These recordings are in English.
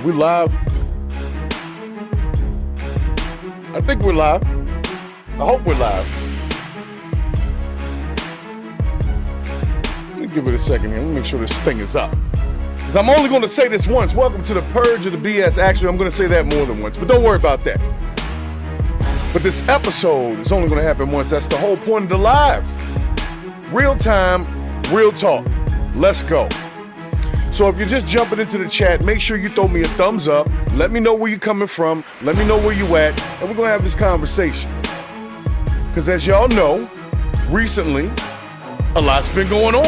We live? I think we're live. I hope we're live. Let me give it a second here. Let me make sure this thing is up. Because I'm only going to say this once. Welcome to the Purge of the BS. Actually, I'm going to say that more than once, but don't worry about that. But this episode is only going to happen once. That's the whole point of the live. Real time, real talk. Let's go. So if you're just jumping into the chat, make sure you throw me a thumbs up. Let me know where you're coming from. Let me know where you at. And we're going to have this conversation. Because as y'all know, recently, a lot's been going on.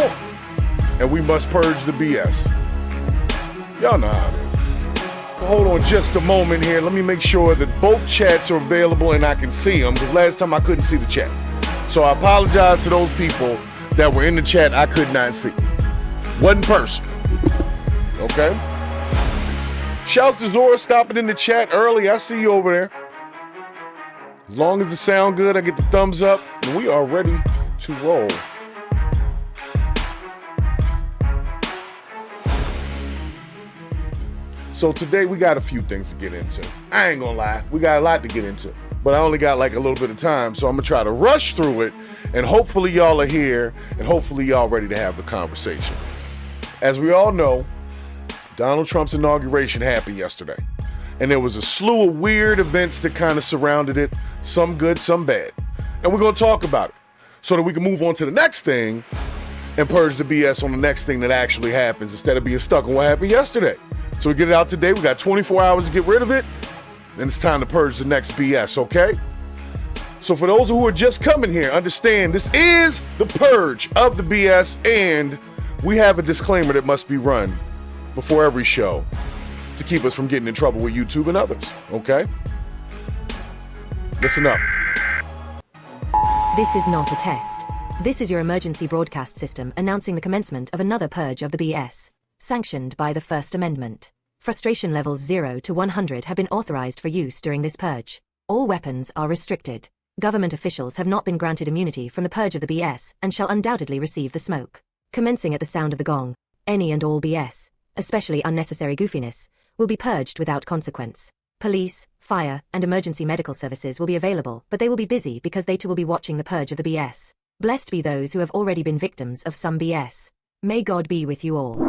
And we must purge the BS. Y'all know how it is. Well, hold on just a moment here. Let me make sure that both chats are available and I can see them. Because last time I couldn't see the chat. So I apologize to those people that were in the chat I could not see. Wasn't personal. Okay. Shouts to Zora stopping in the chat early. I see you over there. As long as it sound good, I get the thumbs up. And we are ready to roll. So today we got a few things to get into. I ain't gonna lie. We got a lot to get into. But I only got like a little bit of time. So I'm gonna try to rush through it. And hopefully y'all are here. And hopefully y'all ready to have the conversation. As we all know, Donald Trump's inauguration happened yesterday. And there was a slew of weird events that kind of surrounded it. Some good, some bad. And we're going to talk about it so that we can move on to the next thing and purge the BS on the next thing that actually happens instead of being stuck on what happened yesterday. So we get it out today. We got 24 hours to get rid of it. Then it's time to purge the next BS, okay? So for those who are just coming here, understand this is the purge of the BS, and we have a disclaimer that must be run before every show to keep us from getting in trouble with YouTube and others, okay? Listen up. This is not a test. This is your emergency broadcast system announcing the commencement of another purge of the BS, sanctioned by the First Amendment. Frustration levels 0 to 100 have been authorized for use during this purge. All weapons are restricted. Government officials have not been granted immunity from the purge of the BS and shall undoubtedly receive the smoke. Commencing at the sound of the gong, any and all BS, especially unnecessary goofiness, will be purged without consequence. Police, fire, and emergency medical services will be available, but they will be busy because they too will be watching the purge of the BS. Blessed be those who have already been victims of some BS. May God be with you all.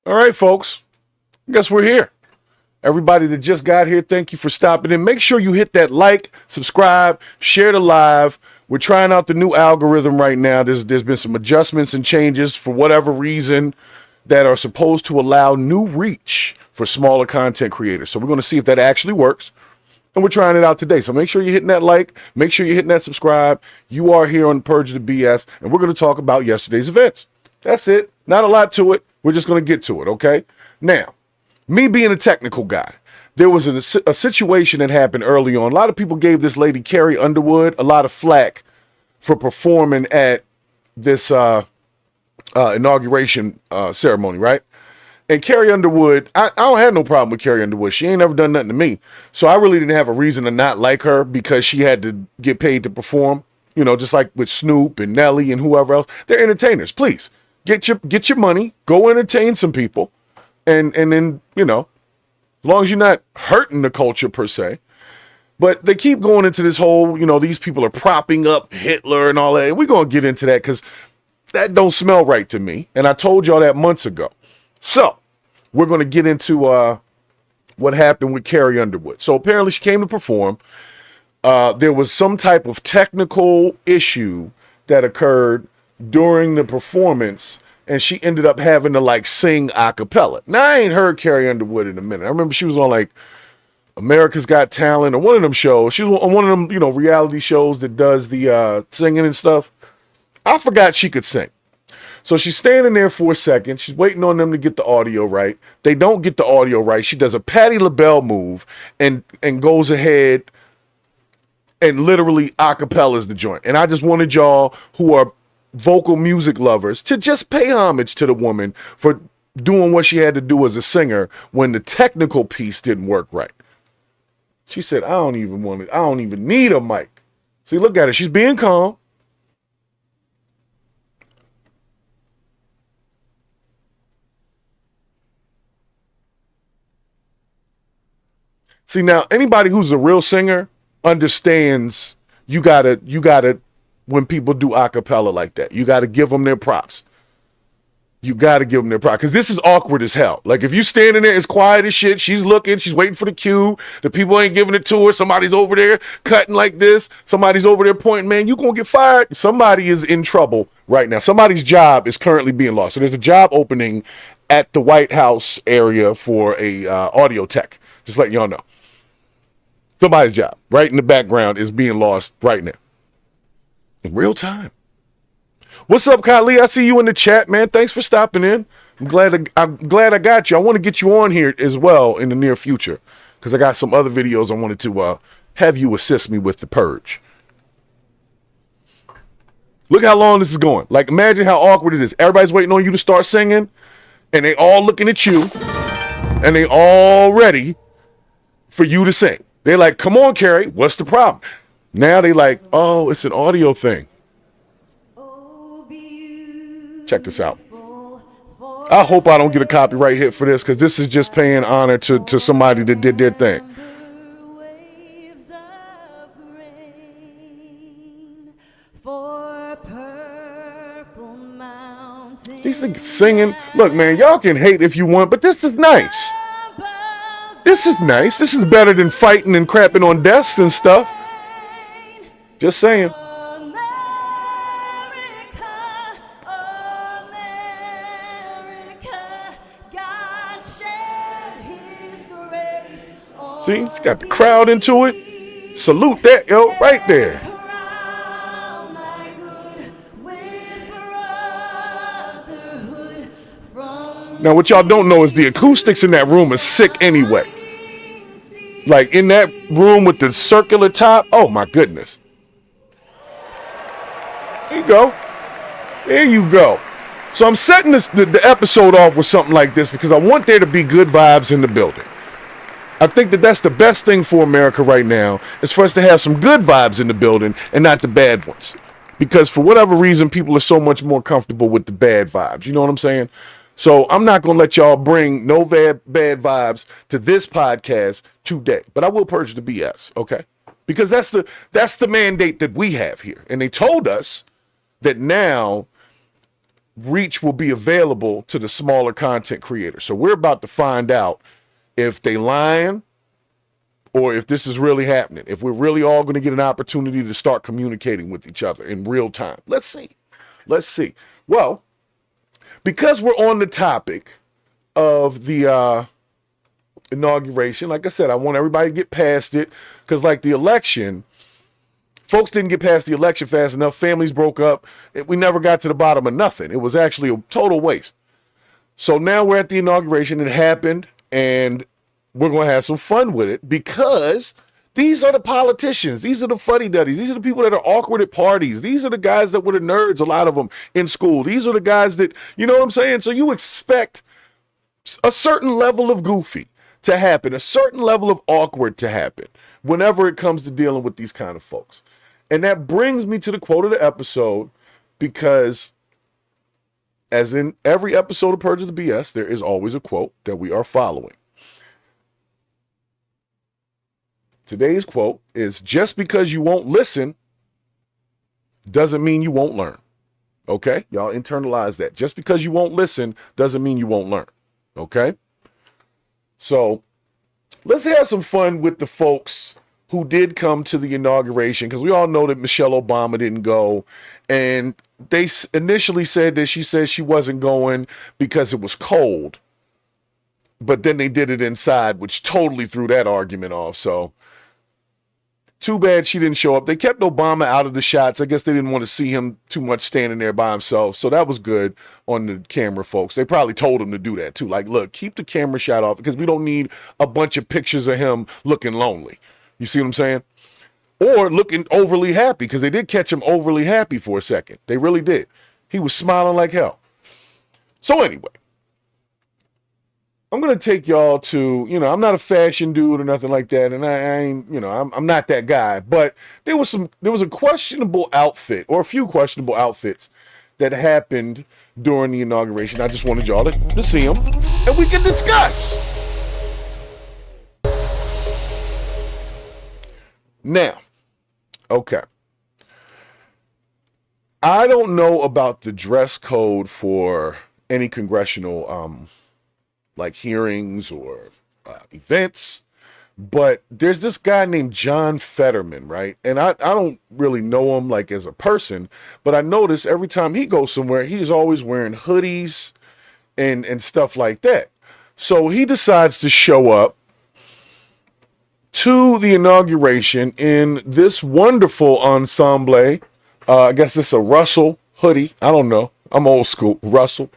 All right, folks. I guess we're here. Everybody that just got here, thank you for stopping in. Make sure you hit that like, subscribe, share the live. We're trying out the new algorithm right now. There's been some adjustments and changes for whatever reason that are supposed to allow new reach for smaller content creators. So we're going to see if that actually works. And we're trying it out today. So make sure you're hitting that like. Make sure you're hitting that subscribe. You are here on Purge the BS. And we're going to talk about yesterday's events. That's it. Not a lot to it. We're just going to get to it, okay? Now, me being a technical guy, there was a situation that happened early on. A lot of people gave this lady, Carrie Underwood, a lot of flack for performing at this inauguration ceremony, right? And Carrie Underwood, I don't have no problem with Carrie Underwood. She ain't never done nothing to me. So I really didn't have a reason to not like her because she had to get paid to perform, you know, just like with Snoop and Nelly and whoever else. They're entertainers, please. Get your money, go entertain some people, and then, you know, as long as you're not hurting the culture per se. But they keep going into this whole, you know, these people are propping up Hitler and all that. And we're going to get into that because that don't smell right to me. And I told y'all that months ago. So we're going to get into what happened with Carrie Underwood. So apparently she came to perform. There was some type of technical issue that occurred during the performance, and she ended up having to like sing a cappella. Now I ain't heard Carrie Underwood in a minute. I remember she was on like America's Got Talent or one of them shows. She was on one of them, you know, reality shows that does the singing and stuff. I forgot she could sing. So she's standing there for a second. She's waiting on them to get the audio right. They don't get the audio right. She does a Patti LaBelle move and goes ahead and literally acapellas the joint. And I just wanted y'all who are vocal music lovers to just pay homage to the woman for doing what she had to do as a singer when the technical piece didn't work right. She said, I don't even need a mic. See, look at her. She's being calm. See, now anybody who's a real singer understands you gotta, when people do a cappella like that, you gotta give them their props. You gotta give them their props. Because this is awkward as hell. Like, if you standing there, it's quiet as shit. She's looking, she's waiting for the cue. The people ain't giving it to her. Somebody's over there cutting like this. Somebody's over there pointing, man, you gonna get fired. Somebody is in trouble right now. Somebody's job is currently being lost. So there's a job opening at the White House area for a audio tech. Just letting y'all know. Somebody's job right in the background is being lost right now. In real time. What's up, Kylie? I see you in the chat, man. Thanks for stopping in. I'm glad I got you. I want to get you on here as well in the near future because I got some other videos I wanted to have you assist me with the purge. Look how long this is going. Like, imagine how awkward it is. Everybody's waiting on you to start singing, and they all looking at you, and they all ready for you to sing. They're like, come on, Carrie, what's the problem? Now they like, oh, it's an audio thing. Check this out. I hope I don't get a copyright hit for this because this is just paying honor to somebody that did their thing. These niggas singing. Look, man, y'all can hate if you want, but this is nice. This is nice. This is better than fighting and crapping on desks and stuff. Just saying. See, it's got the crowd into it. Salute that, yo, right there. Now, what y'all don't know is the acoustics in that room is sick anyway. Like, in that room with the circular top, oh my goodness. There you go. There you go. So I'm setting the episode off with something like this because I want there to be good vibes in the building. I think that's the best thing for America right now is for us to have some good vibes in the building and not the bad ones. Because for whatever reason, people are so much more comfortable with the bad vibes. You know what I'm saying? So I'm not going to let y'all bring no bad vibes to this podcast today. But I will purge the BS, okay? Because that's the mandate that we have here. And they told us that now reach will be available to the smaller content creators. So we're about to find out if they lying or if this is really happening. If we're really all going to get an opportunity to start communicating with each other in real time. Let's see. Let's see. Well, because we're on the topic of the inauguration, like I said, I want everybody to get past it because like the election, folks didn't get past the election fast enough. Families broke up. We never got to the bottom of nothing. It was actually a total waste. So now we're at the inauguration. It happened, and we're going to have some fun with it because these are the politicians. These are the fuddy-duddies. These are the people that are awkward at parties. These are the guys that were the nerds, a lot of them, in school. These are the guys that, you know what I'm saying? So you expect a certain level of goofy to happen, a certain level of awkward to happen whenever it comes to dealing with these kind of folks. And that brings me to the quote of the episode because as in every episode of Purge the BS, there is always a quote that we are following. Today's quote is, just because you won't listen doesn't mean you won't learn. Okay? Y'all internalize that. Just because you won't listen doesn't mean you won't learn. Okay? So let's have some fun with the folks who did come to the inauguration, because we all know that Michelle Obama didn't go. And they initially said that she said she wasn't going because it was cold. But then they did it inside, which totally threw that argument off. So too bad she didn't show up. They kept Obama out of the shots. I guess they didn't want to see him too much standing there by himself. So that was good on the camera, folks. They probably told him to do that too. Like, look, keep the camera shot off because we don't need a bunch of pictures of him looking lonely. You see what I'm saying? Or looking overly happy, because they did catch him overly happy for a second. They really did. He was smiling like hell. So anyway, I'm gonna take y'all to, I'm not a fashion dude or nothing like that, and I ain't, I'm not that guy. But there was a questionable outfit or a few questionable outfits that happened during the inauguration. I just wanted y'all to see them, and we can discuss. Now, okay. I don't know about the dress code for any congressional like hearings or events, but there's this guy named John Fetterman, right? And I don't really know him like as a person, but I notice every time he goes somewhere, he's always wearing hoodies and stuff like that. So he decides to show up to the inauguration in this wonderful ensemble. I guess it's a Russell hoodie. I don't know. I'm old school. Russell,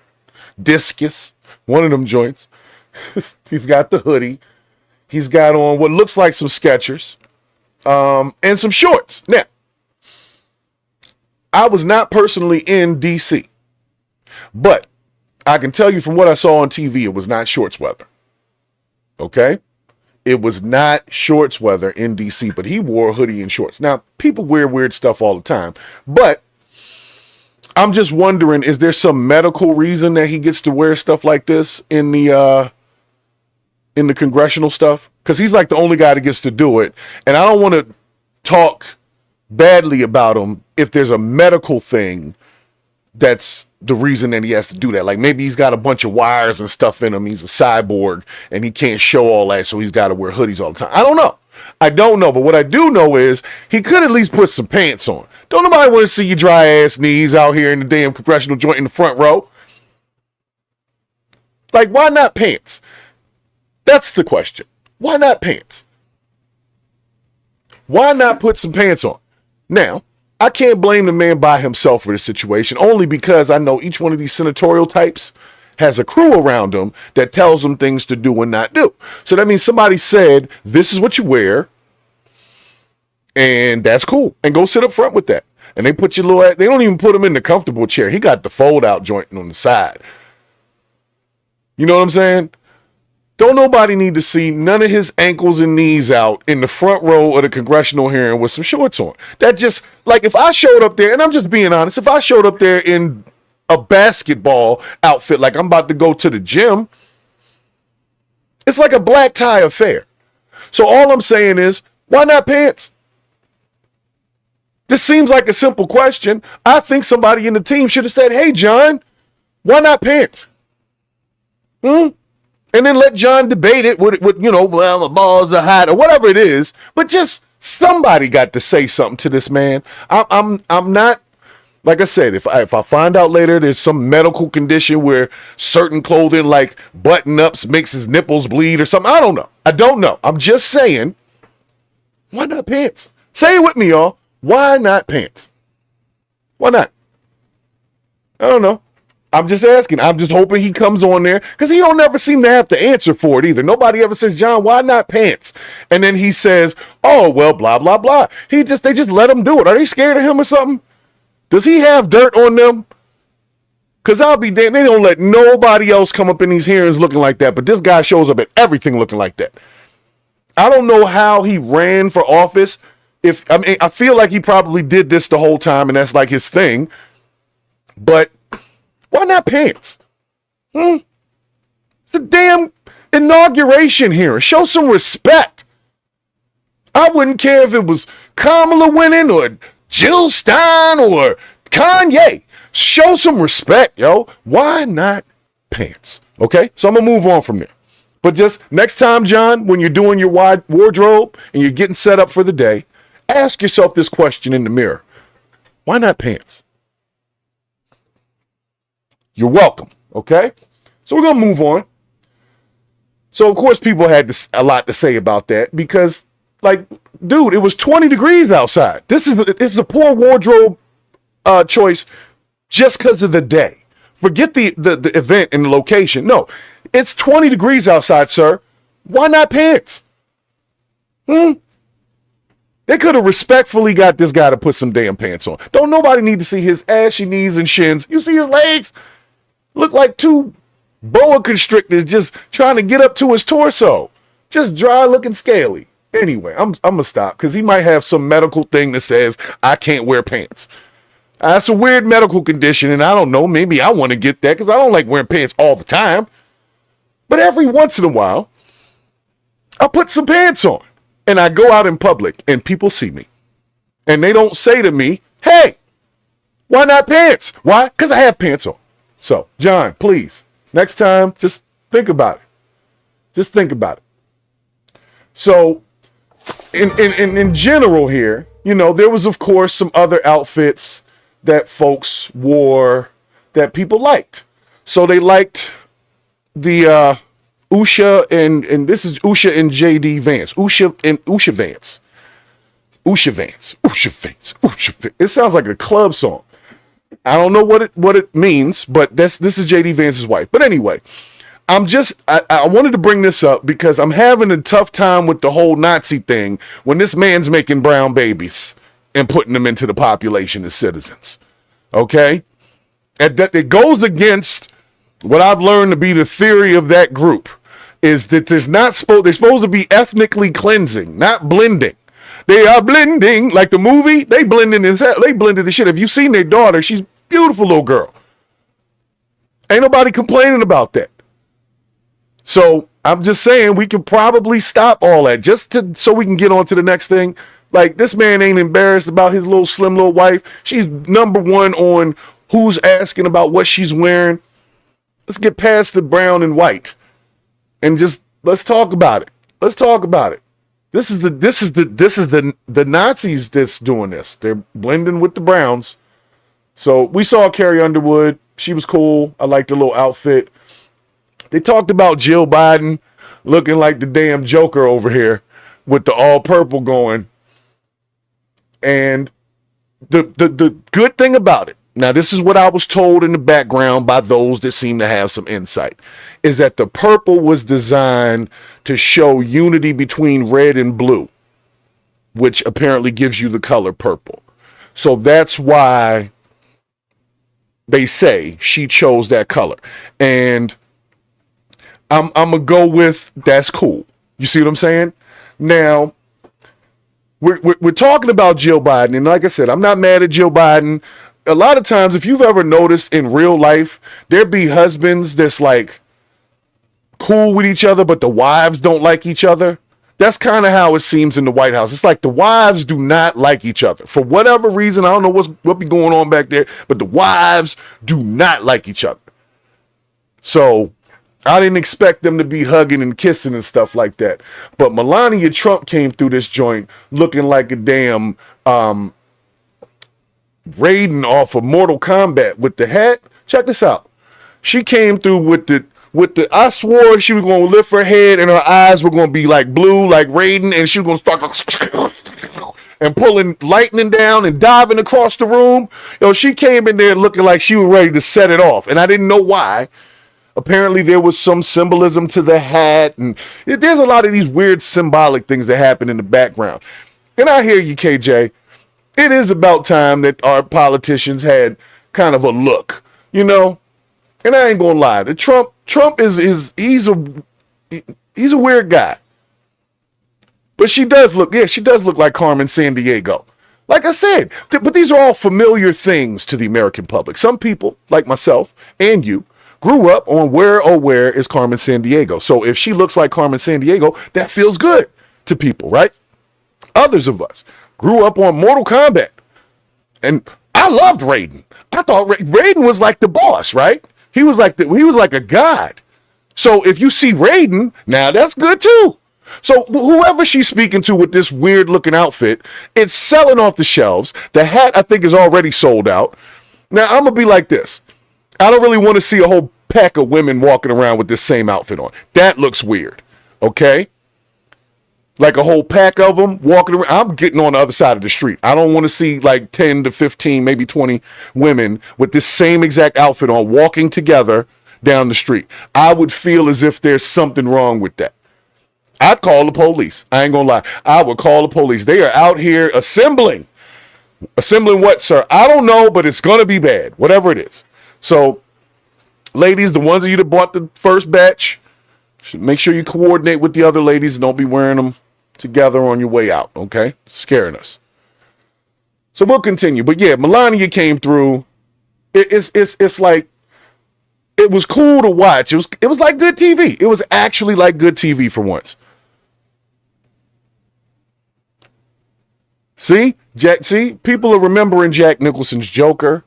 Discus, one of them joints. He's got the hoodie. He's got on what looks like some Skechers and some shorts. Now, I was not personally in D.C., but I can tell you from what I saw on TV, it was not shorts weather. Okay? It was not shorts weather in D.C., but he wore a hoodie and shorts. Now, people wear weird stuff all the time, but I'm just wondering, is there some medical reason that he gets to wear stuff like this in the congressional stuff? Because he's like the only guy that gets to do it, and I don't want to talk badly about him if there's a medical thing that's the reason that he has to do that. Like maybe he's got a bunch of wires and stuff in him. He's a cyborg and he can't show all that, so he's got to wear hoodies all the time. I don't know. But what I do know is he could at least put some pants on. Don't nobody want to see your dry ass knees out here in the damn congressional joint in the front row. Like, why not pants? That's the question. Why not pants? Why not put some pants on? Now, I can't blame the man by himself for this situation, only because I know each one of these senatorial types has a crew around them that tells them things to do and not do. So that means somebody said, this is what you wear, and that's cool. And go sit up front with that. And they put your little, they don't even put him in the comfortable chair. He got the fold-out joint on the side. You know what I'm saying? Don't nobody need to see none of his ankles and knees out in the front row of the congressional hearing with some shorts on. That just, like if I showed up there, and I'm just being honest, if I showed up there in a basketball outfit, like I'm about to go to the gym, it's like a black tie affair. So all I'm saying is, why not pants? This seems like a simple question. I think somebody in the team should have said, hey, John, why not pants? And then let John debate it with well, the balls are hot or whatever it is. But just somebody got to say something to this man. I'm not, like I said, if I find out later there's some medical condition where certain clothing like button-ups makes his nipples bleed or something, I don't know. I'm just saying, why not pants? Say it with me, y'all. Why not pants? Why not? I don't know. I'm just asking. I'm just hoping he comes on there because he don't ever seem to have to answer for it either. Nobody ever says, John, why not pants? And then he says, oh, well, blah, blah, blah. They just let him do it. Are they scared of him or something? Does he have dirt on them? Because I'll be damned. They don't let nobody else come up in these hearings looking like that. But this guy shows up at everything looking like that. I don't know how he ran for office. I feel like he probably did this the whole time and that's like his thing. But why not pants? It's a damn inauguration here. Show some respect. I wouldn't care if it was Kamala winning or Jill Stein or Kanye. Show some respect, yo. Why not pants? Okay, so I'm going to move on from there. But just next time, John, when you're doing your wide wardrobe and you're getting set up for the day, ask yourself this question in the mirror. Why not pants? You're welcome, okay? So we're going to move on. So, of course, people had a lot to say about that because, like, dude, it was 20 degrees outside. This is a poor wardrobe choice just because of the day. Forget the event and the location. No, it's 20 degrees outside, sir. Why not pants? They could have respectfully got this guy to put some damn pants on. Don't nobody need to see his ashy knees and shins. You see his legs? Look like two Boa constrictors just trying to get up to his torso. Just dry looking scaly. Anyway, I'm gonna stop because he might have some medical thing that says I can't wear pants. That's a weird medical condition, and I don't know. Maybe I want to get that because I don't like wearing pants all the time. But every once in a while, I put some pants on, and I go out in public, and people see me, and they don't say to me, "Hey, why not pants?" Why? Because I have pants on. So, John, please, next time, just think about it. Just think about it. So, in general here, there was, of course, some other outfits that folks wore that people liked. So they liked the Usha and this is Usha and JD Vance. Usha Vance. Usha Vance. Usha Vance. Usha Vance. It sounds like a club song. I don't know what it means, but this is JD Vance's wife. But anyway, I wanted to bring this up because I'm having a tough time with the whole Nazi thing when this man's making brown babies and putting them into the population as citizens. Okay? And that it goes against what I've learned to be the theory of that group is that they're supposed to be ethnically cleansing, not blending. They are blending like the movie. They blended the shit. Have you seen their daughter? She's a beautiful little girl. Ain't nobody complaining about that. So I'm just saying we can probably stop all that so we can get on to the next thing. Like, this man ain't embarrassed about his little slim little wife. She's number one on who's asking about what she's wearing. Let's get past the brown and white and just let's talk about it. Let's talk about it. This is the Nazis that's doing this. They're blending with the Browns. So we saw Carrie Underwood. She was cool. I liked her little outfit. They talked about Jill Biden looking like the damn Joker over here with the all purple going. And the good thing about it, now this is what I was told in the background by those that seem to have some insight, is that the purple was designed to show unity between red and blue, which apparently gives you the color purple. So that's why they say she chose that color. And I'm going to go with that's cool. You see what I'm saying? Now, we're talking about Jill Biden. And like I said, I'm not mad at Jill Biden. A lot of times, if you've ever noticed in real life, there be husbands that's like cool with each other, but the wives don't like each other. That's kind of how it seems in the White House. It's like the wives do not like each other. For whatever reason, I don't know what be going on back there, but the wives do not like each other. So I didn't expect them to be hugging and kissing and stuff like that. But Melania Trump came through this joint looking like a damn Raiden off of Mortal Kombat with the hat. Check this out. She came through with the I swore she was going to lift her head and her eyes were going to be like blue, like Raiden, and she was going to start and pulling lightning down and diving across the room. She came in there looking like she was ready to set it off, and I didn't know why. Apparently there was some symbolism to the hat, and there's a lot of these weird symbolic things that happen in the background. And I hear you, KJ. It is about time that our politicians had kind of a look, And I ain't gonna lie, Trump he's a weird guy. But she does look like Carmen Sandiego. Like I said, but these are all familiar things to the American public. Some people, like myself and you, grew up on where is Carmen Sandiego. So if she looks like Carmen Sandiego, that feels good to people, right? Others of us grew up on Mortal Kombat. And I loved Raiden. I thought Raiden was like the boss, right? He was like a god. So if you see Raiden, now that's good too. So whoever she's speaking to with this weird looking outfit, it's selling off the shelves. The hat, I think, is already sold out. Now I'm gonna be like this. I don't really want to see a whole pack of women walking around with this same outfit on. That looks weird. Okay? Like a whole pack of them walking around. I'm getting on the other side of the street. I don't want to see like 10 to 15, maybe 20 women with this same exact outfit on walking together down the street. I would feel as if there's something wrong with that. I'd call the police. I ain't gonna lie. I would call the police. They are out here assembling. Assembling what, sir? I don't know, but it's gonna be bad. Whatever it is. So ladies, the ones of you that bought the first batch, should make sure you coordinate with the other ladies and don't be wearing them together on your way out, okay? Scaring us. So we'll continue. But yeah, Melania came through. It's like, it was cool to watch. It was like good TV. It was actually like good TV for once. See, people are remembering Jack Nicholson's Joker.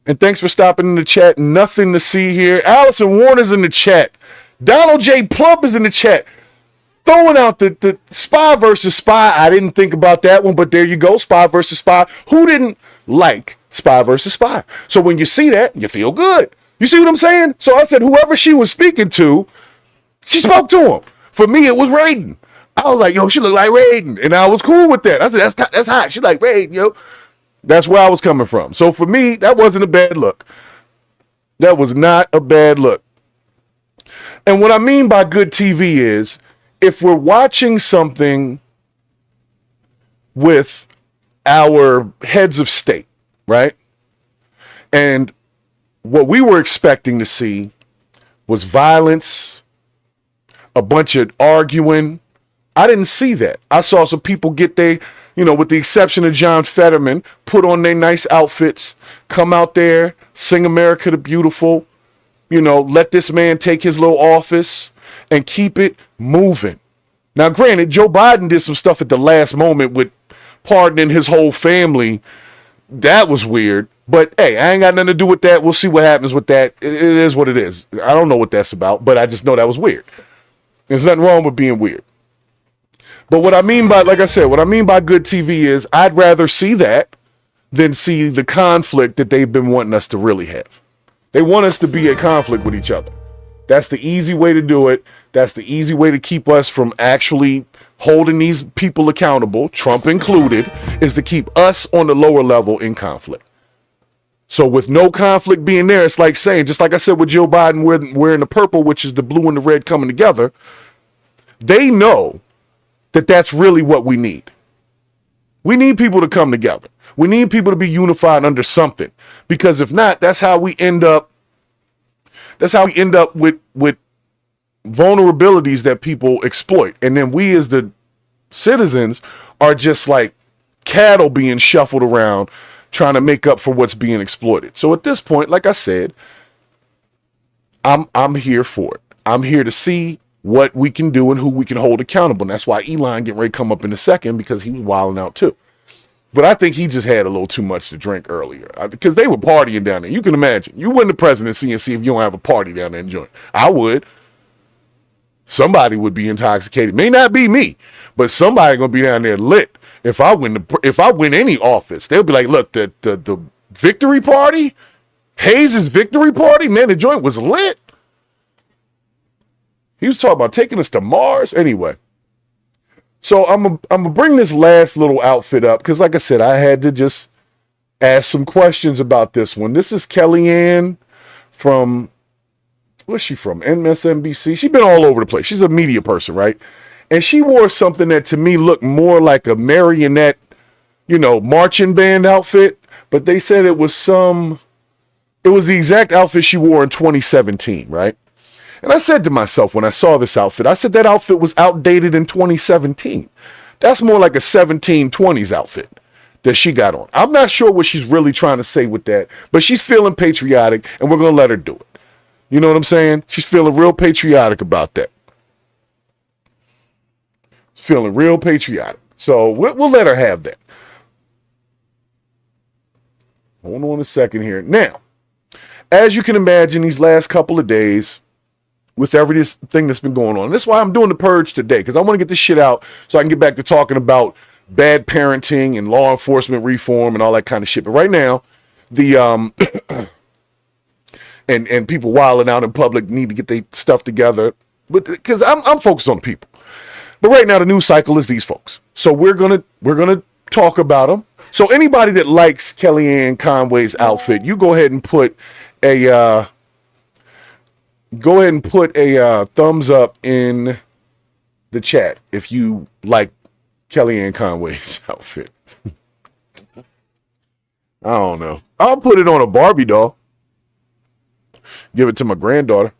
And thanks for stopping in the chat. Nothing to see here. Allison Warner's in the chat. Donald J. Plump is in the chat. Throwing out the Spy versus Spy. I didn't think about that one, but there you go. Spy versus Spy. Who didn't like Spy versus Spy? So when you see that, you feel good. You see what I'm saying? So I said, whoever she was speaking to, she spoke to him. For me, it was Raiden. I was like, yo, she look like Raiden. And I was cool with that. I said, that's hot. She like Raiden, yo. That's where I was coming from. So for me, that wasn't a bad look. That was not a bad look. And what I mean by good TV is, if we're watching something with our heads of state, right? And what we were expecting to see was violence, a bunch of arguing. I didn't see that. I saw some people get with the exception of John Fetterman, put on their nice outfits, come out there, sing America the Beautiful, let this man take his little office and keep it moving. Now, granted, Joe Biden did some stuff at the last moment with pardoning his whole family. That was weird. But, hey, I ain't got nothing to do with that. We'll see what happens with that. It is what it is. I don't know what that's about, but I just know that was weird. There's nothing wrong with being weird. But what I mean by good TV is I'd rather see that than see the conflict that they've been wanting us to really have. They want us to be at conflict with each other. That's the easy way to do it. That's the easy way to keep us from actually holding these people accountable, Trump included, is to keep us on the lower level in conflict. So with no conflict being there, it's like saying, just like I said with Joe Biden wearing the purple, which is the blue and the red coming together, they know that that's really what we need. We need people to come together. We need people to be unified under something. Because if not, that's how we end up with vulnerabilities that people exploit. And then we as the citizens are just like cattle being shuffled around trying to make up for what's being exploited. So at this point, like I said, I'm here for it. I'm here to see what we can do and who we can hold accountable. And that's why Elon getting ready to come up in a second, because he was wilding out too. But I think he just had a little too much to drink earlier because they were partying down there. You can imagine. You win the presidency and see if you don't have a party down there and join. I would. Somebody would be intoxicated. May not be me, but somebody gonna be down there lit. If I win any office, they'll be like, look, the victory party, Haze's victory party, man, the joint was lit. He was talking about taking us to Mars. Anyway, so I'm gonna bring this last little outfit up because, like I said, I had to just ask some questions about this one. This is Kellyanne from, where's she from? MSNBC. She's been all over the place. She's a media person, right? And she wore something that to me looked more like a marionette, marching band outfit. But they said it was the exact outfit she wore in 2017, right? And I said to myself when I saw this outfit, I said that outfit was outdated in 2017. That's more like a 1720s outfit that she got on. I'm not sure what she's really trying to say with that, but she's feeling patriotic and we're going to let her do it. You know what I'm saying? She's feeling real patriotic about that. She's feeling real patriotic. So we'll let her have that. Hold on a second here. Now, as you can imagine, these last couple of days, with everything that's been going on. That's why I'm doing the purge today, because I want to get this shit out so I can get back to talking about bad parenting and law enforcement reform and all that kind of shit. But right now, the and people wilding out in public need to get their stuff together. But because I'm focused on the people. But right now the news cycle is these folks. So we're gonna talk about them. So anybody that likes Kellyanne Conway's outfit, you go ahead and put a thumbs up in the chat if you like Kellyanne Conway's outfit. I don't know. I'll put it on a Barbie doll. give it to my granddaughter.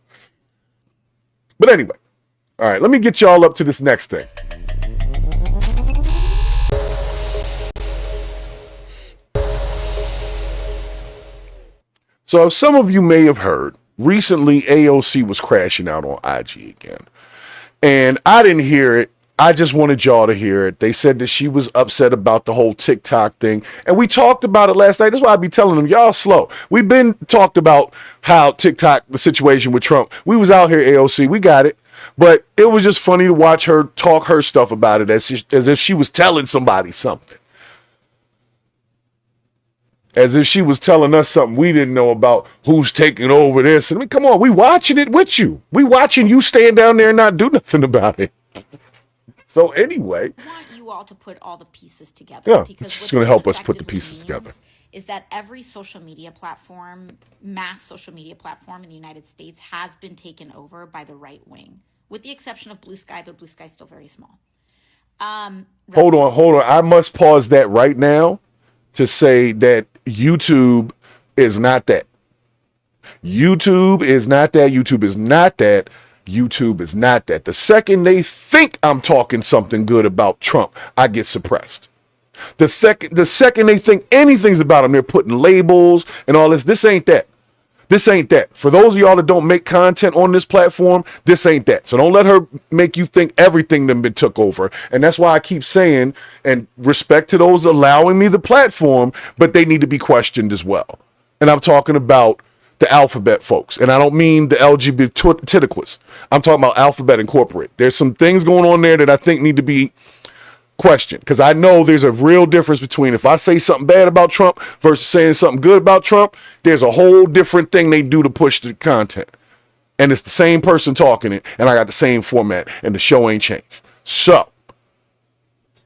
But anyway, all right, let me get y'all up to this next thing. So as some of you may have heard, recently AOC was crashing out on IG again. And I didn't hear it. I just wanted y'all to hear it. They said that she was upset about the whole TikTok thing. And we talked about it last night. That's why I be telling them, y'all slow. We've been talked about how TikTok, the situation with Trump. We was out here, AOC. We got it. But it was just funny to watch her talk her stuff about it as if she was telling somebody something. As if she was telling us something we didn't know about who's taking over this. I mean, come on, we watching it with you. We watching you stand down there and not do nothing about it. So anyway. I want you all to put all the pieces together. Yeah, because it's going to help us put the pieces together. Is that every social media platform, mass social media platform in the United States has been taken over by the right wing, with the exception of Blue Sky, but Blue Sky is still very small. Hold on. I must pause that right now to say that YouTube is not that. YouTube is not that. YouTube is not that. YouTube is not that. The second they think I'm talking something good about Trump, I get suppressed. The second they think anything's about him, they're putting labels and all this. This ain't that. This ain't that. For those of y'all that don't make content on this platform, this ain't that. So don't let her make you think everything them been took over. And that's why I keep saying, and respect to those allowing me the platform, but they need to be questioned as well. And I'm talking about the Alphabet folks. And I don't mean the LGBT. I'm talking about Alphabet Incorporated. There's some things going on there that I think need to be questioned, because I know there's a real difference between if I say something bad about Trump versus saying something good about Trump. There's a whole different thing they do to push the content, and it's the same person talking it, and I got the same format, and the show ain't changed. So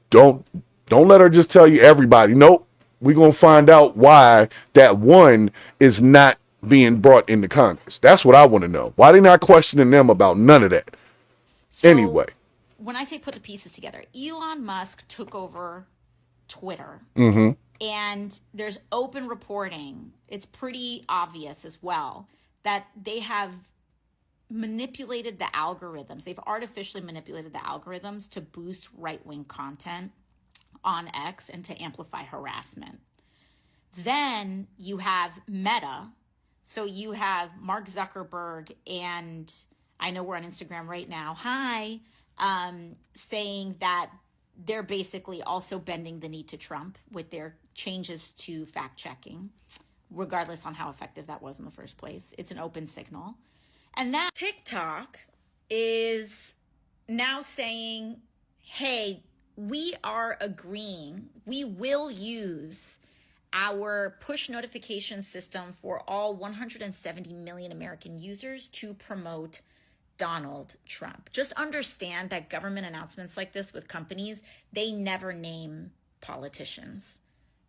don't let her just tell you everybody. Nope, we're gonna find out why that one is not being brought into Congress. That's what I want to know. Why they not questioning them about none of that? So, anyway, when I say put the pieces together, Elon Musk took over Twitter. And there's open reporting. It's pretty obvious as well that they have manipulated the algorithms. They've artificially manipulated the algorithms to boost right-wing content on X and to amplify harassment. Then you have Meta. So you have Mark Zuckerberg, and I know we're on Instagram right now. Hi. Saying that they're basically also bending the knee to Trump with their changes to fact-checking, regardless on how effective that was in the first place. It's an open signal. And now TikTok is now saying, hey, we are agreeing, we will use our push notification system for all 170 million American users to promote Donald Trump. Just understand that government announcements like this with companies, they never name politicians.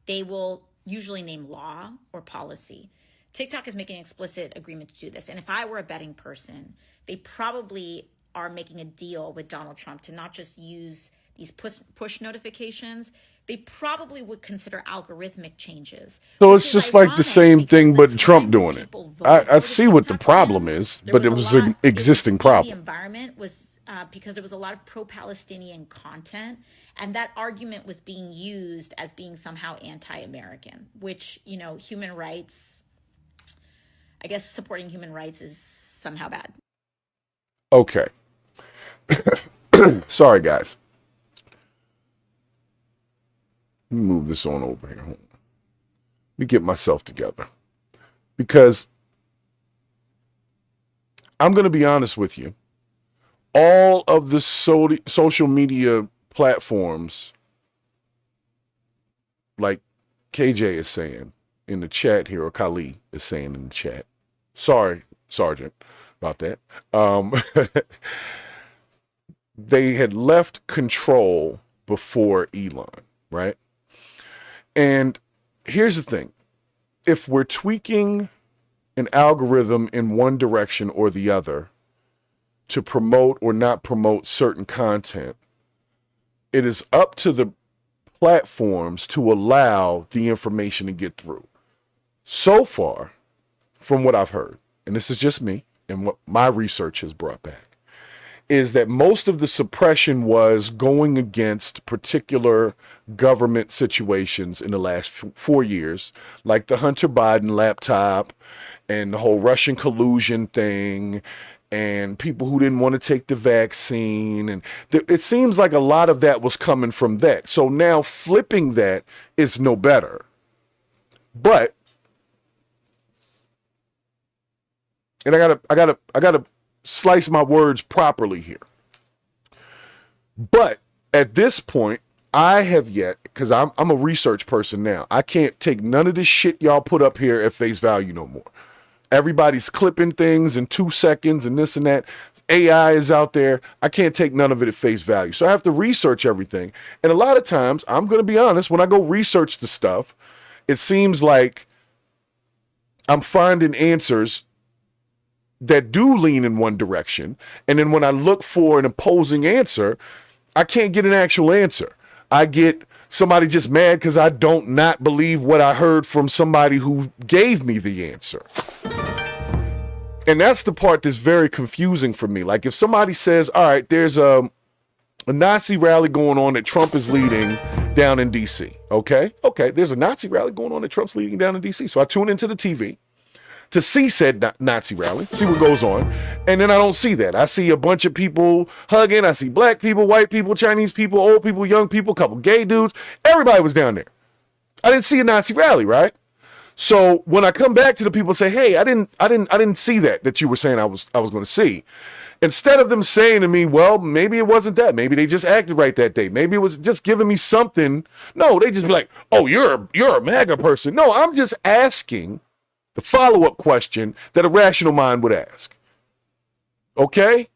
They will usually name law or policy. TikTok is making an explicit agreement to do this. And if I were a betting person, they probably are making a deal with Donald Trump to not just use these push notifications. They probably would consider algorithmic changes. So it's just like the same thing, but Trump doing it. I see what the problem is, but it was an existing problem. The environment was because there was a lot of pro-Palestinian content, and that argument was being used as being somehow anti-American, which, you know, human rights, I guess supporting human rights is somehow bad. Okay. Sorry, guys. Let me move this on over here. Let me get myself together. Because I'm going to be honest with you. All of the social media platforms, like KJ is saying in the chat here, or Kali is saying in the chat. Sorry, Sergeant, about that. They had left control before Elon, right? And here's the thing. If we're tweaking an algorithm in one direction or the other to promote or not promote certain content, it is up to the platforms to allow the information to get through. So far, from what I've heard, and this is just me and what my research has brought back, is that most of the suppression was going against particular government situations in the last 4 years, like the Hunter Biden laptop and the whole Russian collusion thing and people who didn't want to take the vaccine. And it seems like a lot of that was coming from that. So now flipping that is no better. But, and I gotta slice my words properly here. But at this point, I have yet, because I'm a research person now, I can't take none of this shit y'all put up here at face value no more. Everybody's clipping things in 2 seconds and this and that. AI is out there. I can't take none of it at face value. So I have to research everything. And a lot of times, I'm going to be honest, when I go research the stuff, it seems like I'm finding answers that do lean in one direction. And then when I look for an opposing answer, I can't get an actual answer. I get somebody just mad because I don't not believe what I heard from somebody who gave me the answer. And that's the part that's very confusing for me. Like if somebody says, all right, there's a Nazi rally going on that Trump is leading down in DC. Okay, there's a Nazi rally going on that Trump's leading down in DC. So I tune into the TV to see said Nazi rally, see what goes on. And then I don't see that. I see a bunch of people hugging. I see black people, white people, Chinese people, old people, young people, a couple gay dudes. Everybody was down there. I didn't see a Nazi rally, right? So when I come back to the people and say, hey, I didn't see that you were saying I was going to see. Instead of them saying to me, well, maybe it wasn't that. Maybe they just acted right that day. Maybe it was just giving me something. No, they just be like, oh, you're a MAGA person. No, I'm just asking the follow-up question that a rational mind would ask. Okay?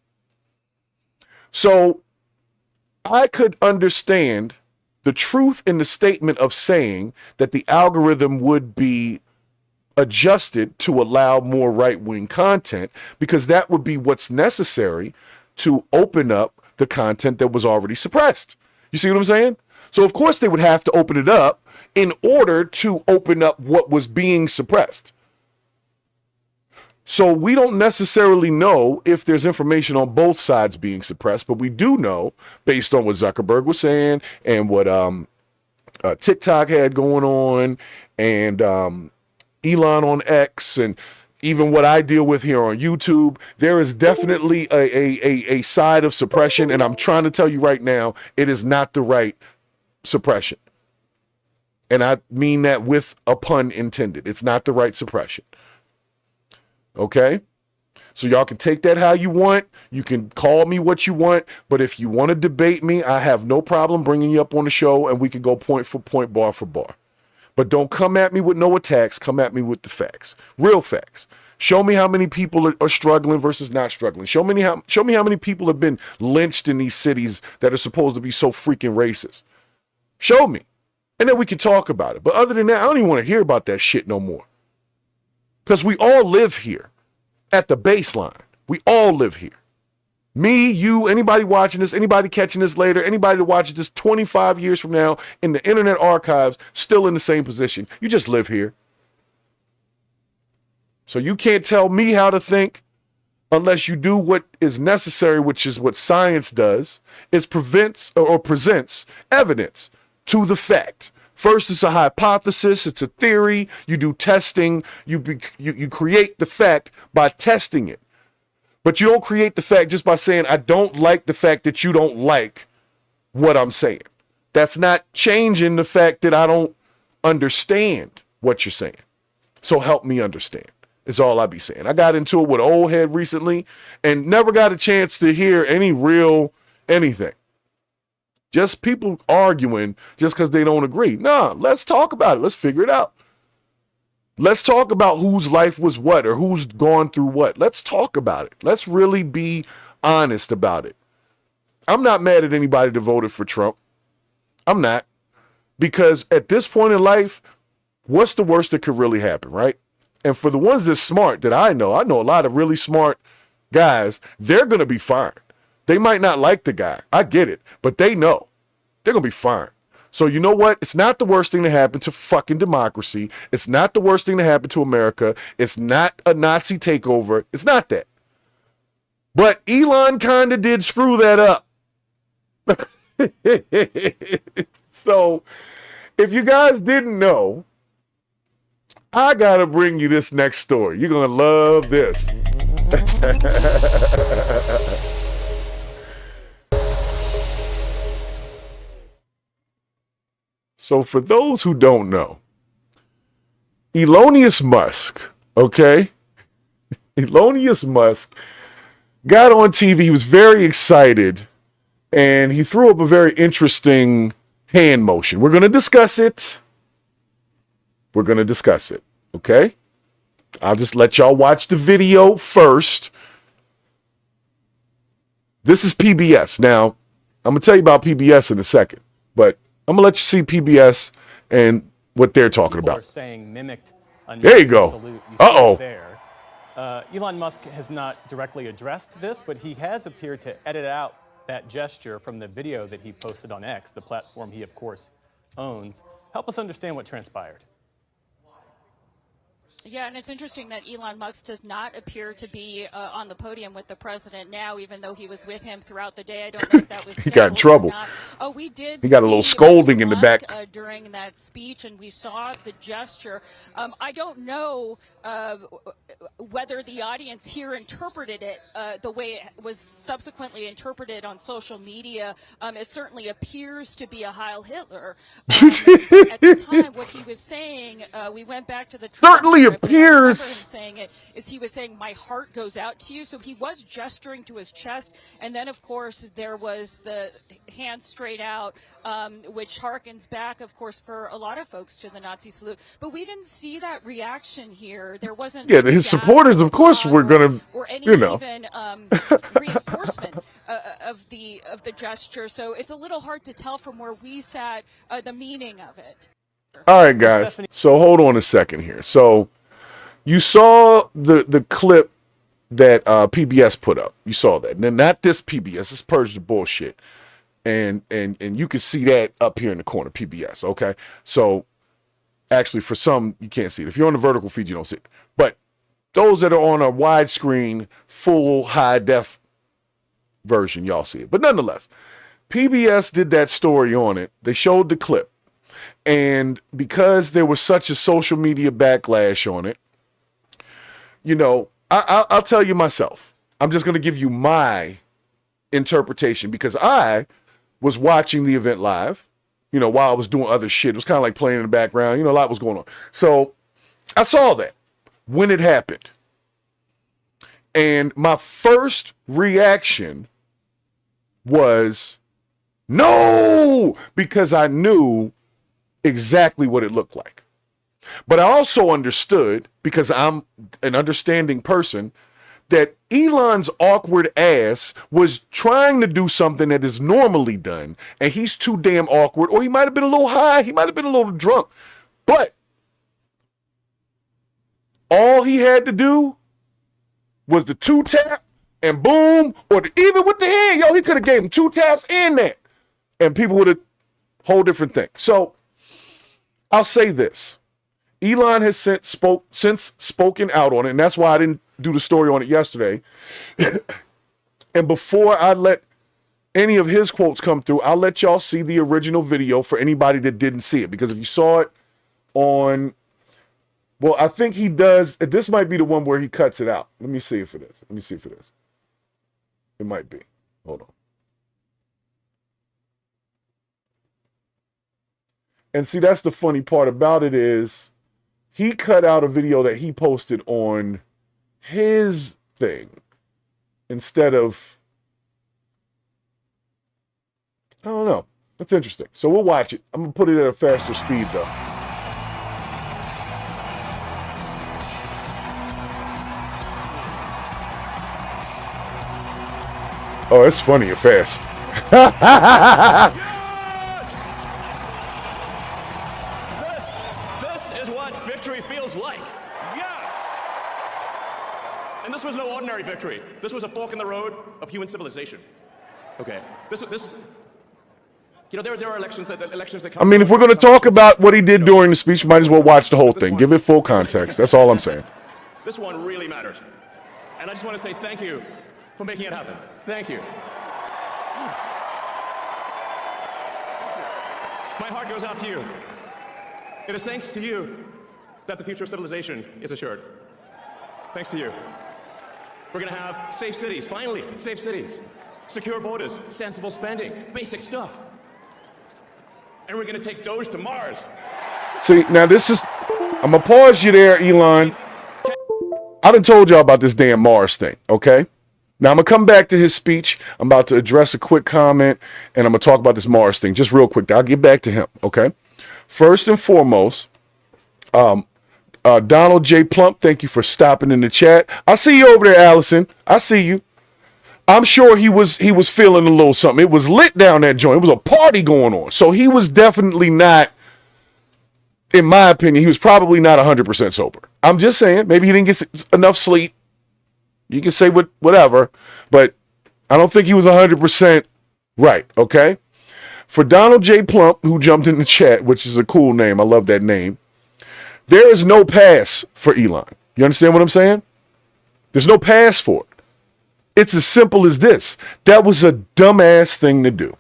So I could understand the truth in the statement of saying that the algorithm would be adjusted to allow more right-wing content, because that would be what's necessary to open up the content that was already suppressed. You see what I'm saying? So of course they would have to open it up in order to open up what was being suppressed. So we don't necessarily know if there's information on both sides being suppressed, but we do know, based on what Zuckerberg was saying and what TikTok had going on, and Elon on X, and even what I deal with here on YouTube, there is definitely a side of suppression, and I'm trying to tell you right now, it is not the right suppression. And I mean that with a pun intended. It's not the right suppression. Okay? So y'all can take that how you want. You can call me what you want. But if you want to debate me, I have no problem bringing you up on the show and we can go point for point, bar for bar. But don't come at me with no attacks. Come at me with the facts. Real facts. Show me how many people are struggling versus not struggling. Show me how many people have been lynched in these cities that are supposed to be so freaking racist. Show me. And then we can talk about it. But other than that, I don't even want to hear about that shit no more. Because we all live here at the baseline. We all live here. Me, you, anybody watching this, anybody catching this later, anybody that watches this 25 years from now in the internet archives, still in the same position. You just live here. So you can't tell me how to think unless you do what is necessary, which is what science does, is presents evidence to the fact. First, it's a hypothesis, it's a theory, you do testing, you create the fact by testing it. But you don't create the fact just by saying, I don't like the fact that you don't like what I'm saying. That's not changing the fact that I don't understand what you're saying. So help me understand, is all I be saying. I got into it with an old head recently and never got a chance to hear any real anything. Just people arguing just because they don't agree. Nah, let's talk about it. Let's figure it out. Let's talk about whose life was what or who's gone through what. Let's talk about it. Let's really be honest about it. I'm not mad at anybody that voted for Trump. I'm not. Because at this point in life, what's the worst that could really happen, right? And for the ones that's smart that I know a lot of really smart guys, they're going to be fired. They might not like the guy. I get it. But they know they're going to be fired. So you know what? It's not the worst thing to happen to fucking democracy. It's not the worst thing to happen to America. It's not a Nazi takeover. It's not that. But Elon kind of did screw that up. So if you guys didn't know, I got to bring you this next story. You're going to love this. So for those who don't know, Elon Musk, okay? Elon Musk got on TV. He was very excited, and he threw up a very interesting hand motion. We're going to discuss it. We're going to discuss it, okay? I'll just let y'all watch the video first. This is PBS. Now, I'm going to tell you about PBS in a second, but I'm going to let you see PBS and what they're talking People about. Are saying mimicked a There you Nazi go. salute. You see Uh-oh. it there. Elon Musk has not directly addressed this, but he has appeared to edit out that gesture from the video that he posted on X, the platform he, of course, owns. Help us understand what transpired. Yeah, and it's interesting that Elon Musk does not appear to be on the podium with the president now, even though he was with him throughout the day. I don't know if that was He got in scheduled or trouble. not. Oh, we did. He got a little see scolding Mr. in the Musk, back. during that speech, and we saw the gesture. I don't know whether the audience here interpreted it the way it was subsequently interpreted on social media. It certainly appears to be a Heil Hitler. But at the time, what he was saying, we went back to the Certainly transcript, and I remember him appears. saying it is he was saying, "My heart goes out to you." So he was gesturing to his chest, and then of course there was the hand straight out, which harkens back, of course, for a lot of folks to the Nazi salute. But we didn't see that reaction here. There wasn't. Yeah, his supporters, of course, were gonna, or any you know, even reinforcement of the gesture. So it's a little hard to tell from where we sat the meaning of it. All right, guys. So hold on a second here. So you saw the clip that PBS put up. You saw that. And then not this PBS. This is Purge the bullshit. And you can see that up here in the corner, PBS. Okay. So actually, for some, you can't see it. If you're on the vertical feed, you don't see it. But those that are on a widescreen, full high def version, y'all see it. But nonetheless, PBS did that story on it. They showed the clip. And because there was such a social media backlash on it, you know, I'll tell you myself. I'm just going to give you my interpretation because I was watching the event live, you know, while I was doing other shit. It was kind of like playing in the background. You know, a lot was going on. So I saw that when it happened. And my first reaction was no, because I knew exactly what it looked like. But I also understood, because I'm an understanding person, that Elon's awkward ass was trying to do something that is normally done, and he's too damn awkward, or he might have been a little high, he might have been a little drunk. But all he had to do was the 2-tap, and boom, or even with the hand, yo, he could have gave him 2 taps and that, and people would have whole different thing. So I'll say this. Elon has since spoken out on it, and that's why I didn't do the story on it yesterday. And before I let any of his quotes come through, I'll let y'all see the original video for anybody that didn't see it. Because if you saw it on, well, I think he does, this might be the one where he cuts it out. Let me see if it is. Let me see if it is. It might be. Hold on. And see, that's the funny part about it is he cut out a video that he posted on his thing instead of, I don't know. That's interesting. So we'll watch it. I'm going to put it at a faster speed, though. Oh, it's funny and fast. This is what victory feels like. Yeah. And this was no ordinary victory. This was a fork in the road of human civilization. Okay. This You know, there are elections that I mean, if we're going to talk about what he did during the speech, you might as well watch the whole thing. Give it full context. That's all I'm saying. This one really mattered. And I just want to say thank you for making it happen. Thank you. My heart goes out to you. It is thanks to you that the future of civilization is assured. Thanks to you. We're going to have safe cities, finally, safe cities. Secure borders, sensible spending, basic stuff. And we're going to take Doge to Mars. See, now this is, I'm going to pause you there, Elon. I done told y'all about this damn Mars thing, okay? Now I'm going to come back to his speech. I'm about to address a quick comment, and I'm going to talk about this Mars thing just real quick. I'll get back to him, okay? First and foremost, Donald J. Plump, thank you for stopping in the chat. I see you over there, Allison. I see you. I'm sure he was feeling a little something. It was lit down that joint. It was a party going on. So he was definitely not, in my opinion, he was probably not 100% sober. I'm just saying, maybe he didn't get enough sleep. You can say whatever, but I don't think he was 100% right, okay? For Donald J. Plump, who jumped in the chat, which is a cool name. I love that name. There is no pass for Elon. You understand what I'm saying? There's no pass for it. It's as simple as this. That was a dumbass thing to do.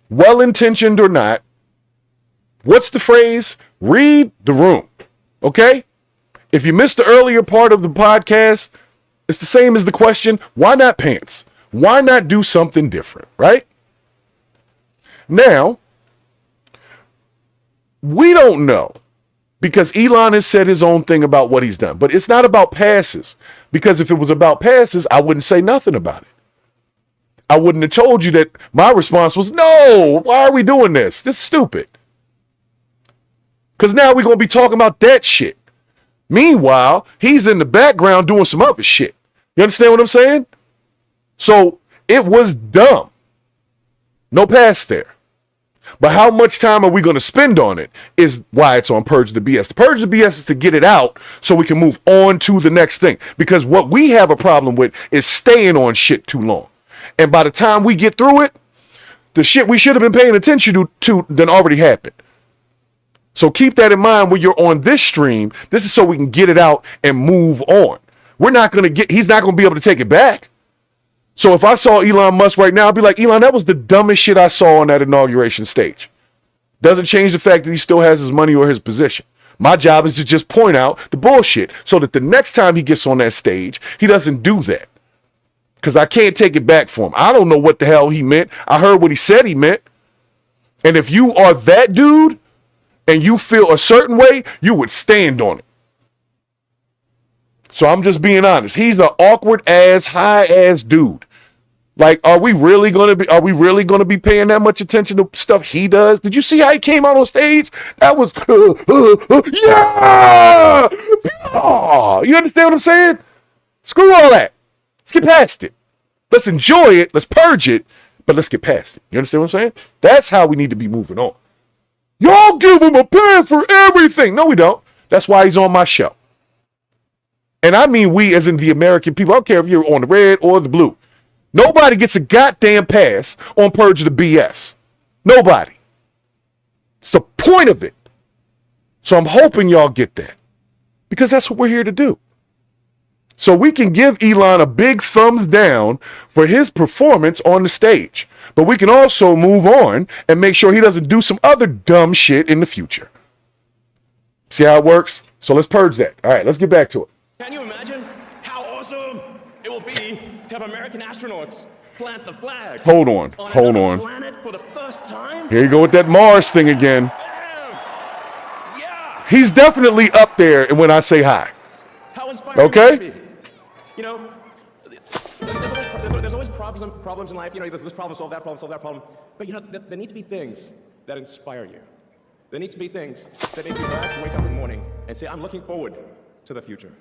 Well-intentioned or not, what's the phrase? Read the room, okay? If you missed the earlier part of the podcast, it's the same as the question, why not pants? Why not do something different, right? Now, we don't know because Elon has said his own thing about what he's done, but it's not about passes. Because if it was about passes, I wouldn't say nothing about it. I wouldn't have told you that my response was, no, why are we doing this? This is stupid. Because now we're going to be talking about that shit. Meanwhile, he's in the background doing some other shit. You understand what I'm saying? So it was dumb. No pass there. But how much time are we going to spend on it is why it's on Purge the BS. The Purge the BS is to get it out so we can move on to the next thing. Because what we have a problem with is staying on shit too long. And by the time we get through it, the shit we should have been paying attention to then already happened. So keep that in mind when you're on this stream. This is so we can get it out and move on. He's not going to be able to take it back. So if I saw Elon Musk right now, I'd be like, Elon, that was the dumbest shit I saw on that inauguration stage. Doesn't change the fact that he still has his money or his position. My job is to just point out the bullshit so that the next time he gets on that stage, he doesn't do that. Because I can't take it back for him. I don't know what the hell he meant. I heard what he said he meant. And if you are that dude and you feel a certain way, you would stand on it. So I'm just being honest. He's an awkward ass, high ass dude. Like, are we really gonna be paying that much attention to stuff he does? Did you see how he came out on stage? That was yeah. Oh, you understand what I'm saying? Screw all that. Let's get past it. Let's enjoy it. Let's purge it. But let's get past it. You understand what I'm saying? That's how we need to be moving on. Y'all give him a pass for everything. No, we don't. That's why he's on my show. And I mean we as in the American people. I don't care if you're on the red or the blue. Nobody gets a goddamn pass on Purge the BS. Nobody. It's the point of it. So I'm hoping y'all get that. Because that's what we're here to do. So we can give Elon a big thumbs down for his performance on the stage. But we can also move on and make sure he doesn't do some other dumb shit in the future. See how it works? So let's purge that. All right, let's get back to it. Can you imagine how awesome it will be to have American astronauts plant the flag? Hold on. Planet for the first time? Here you go with that Mars thing again. Yeah. He's definitely up there when I say hi. How inspiring Okay? would that be? You know, there's always problems in life. You know, there's this problem, solve that problem. But you know, there need to be things that inspire you. There need to be things that make you glad to wake up in the morning and say, I'm looking forward to the future.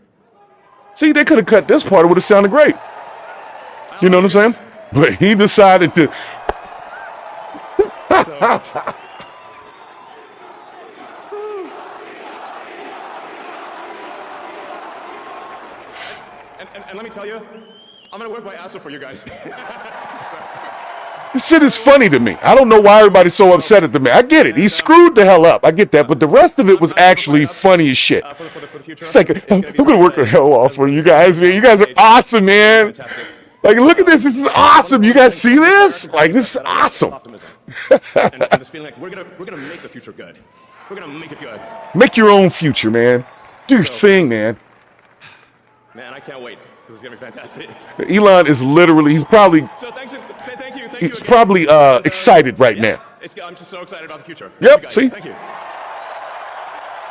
See, they could have cut this part. It would have sounded great. You know what I'm saying? But he decided to. And let me tell you, I'm going to work my ass off for you guys. This shit is funny to me. I don't know why everybody's so upset at the man. I get it. He screwed the hell up. I get that. But the rest of it was actually funny as shit. It's like, I'm going to work the hell off for you guys, man. You guys are awesome, man. Like, look at this. This is awesome. You guys see this? Like, this is awesome. and this feeling like we're gonna make the future good. We're gonna make it good. Make your own future, man. Do your thing, man. Man, I can't wait. This is gonna be fantastic. Elon is literally, he's probably, So thank you. he's probably excited right now. I'm just so excited about the future. Yep, see? Thank you.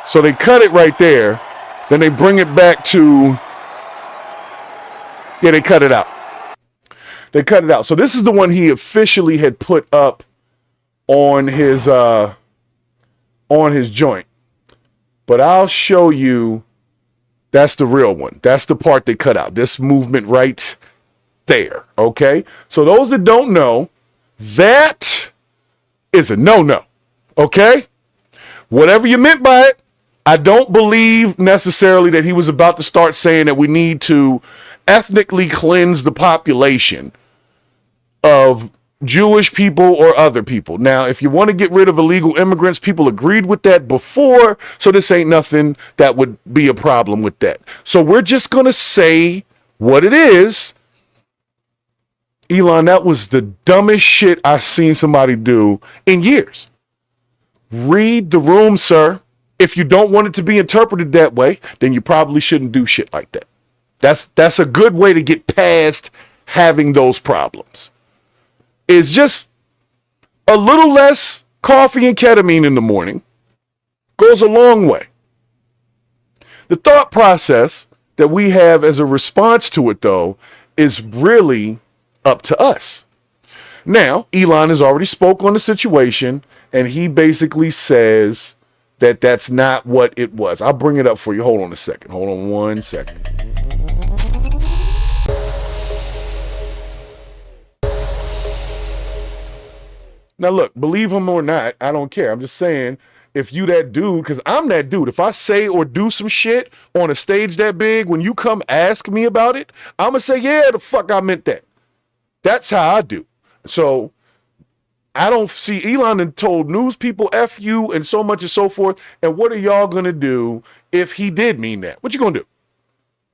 So they cut it right there. Then they bring it back to, yeah, they cut it out. They cut it out. So this is the one he officially had put up on his joint. But I'll show you, that's the real one. That's the part they cut out. This movement right there, okay? So those that don't know, that is a no-no, okay? Whatever you meant by it, I don't believe necessarily that he was about to start saying that we need to ethnically cleanse the population of Jewish people or other people. Now, if you want to get rid of illegal immigrants, people agreed with that before, so this ain't nothing that would be a problem with that. So we're just going to say what it is. Elon, that was the dumbest shit I've seen somebody do in years. Read the room, sir. If you don't want it to be interpreted that way, then you probably shouldn't do shit like that. That's a good way to get past having those problems. Is just a little less coffee and ketamine in the morning goes a long way. The thought process that we have as a response to it, though, is really up to us. Now, Elon has already spoke on the situation, and he basically says that that's not what it was. I'll bring it up for you. Hold on a second. Hold on 1 second. Now, look, believe him or not, I don't care. I'm just saying, if you that dude, because I'm that dude, if I say or do some shit on a stage that big, when you come ask me about it, I'm going to say, yeah, the fuck I meant that. That's how I do. So I don't see Elon and told news people F you and so much and so forth. And what are y'all going to do if he did mean that? What you going to do?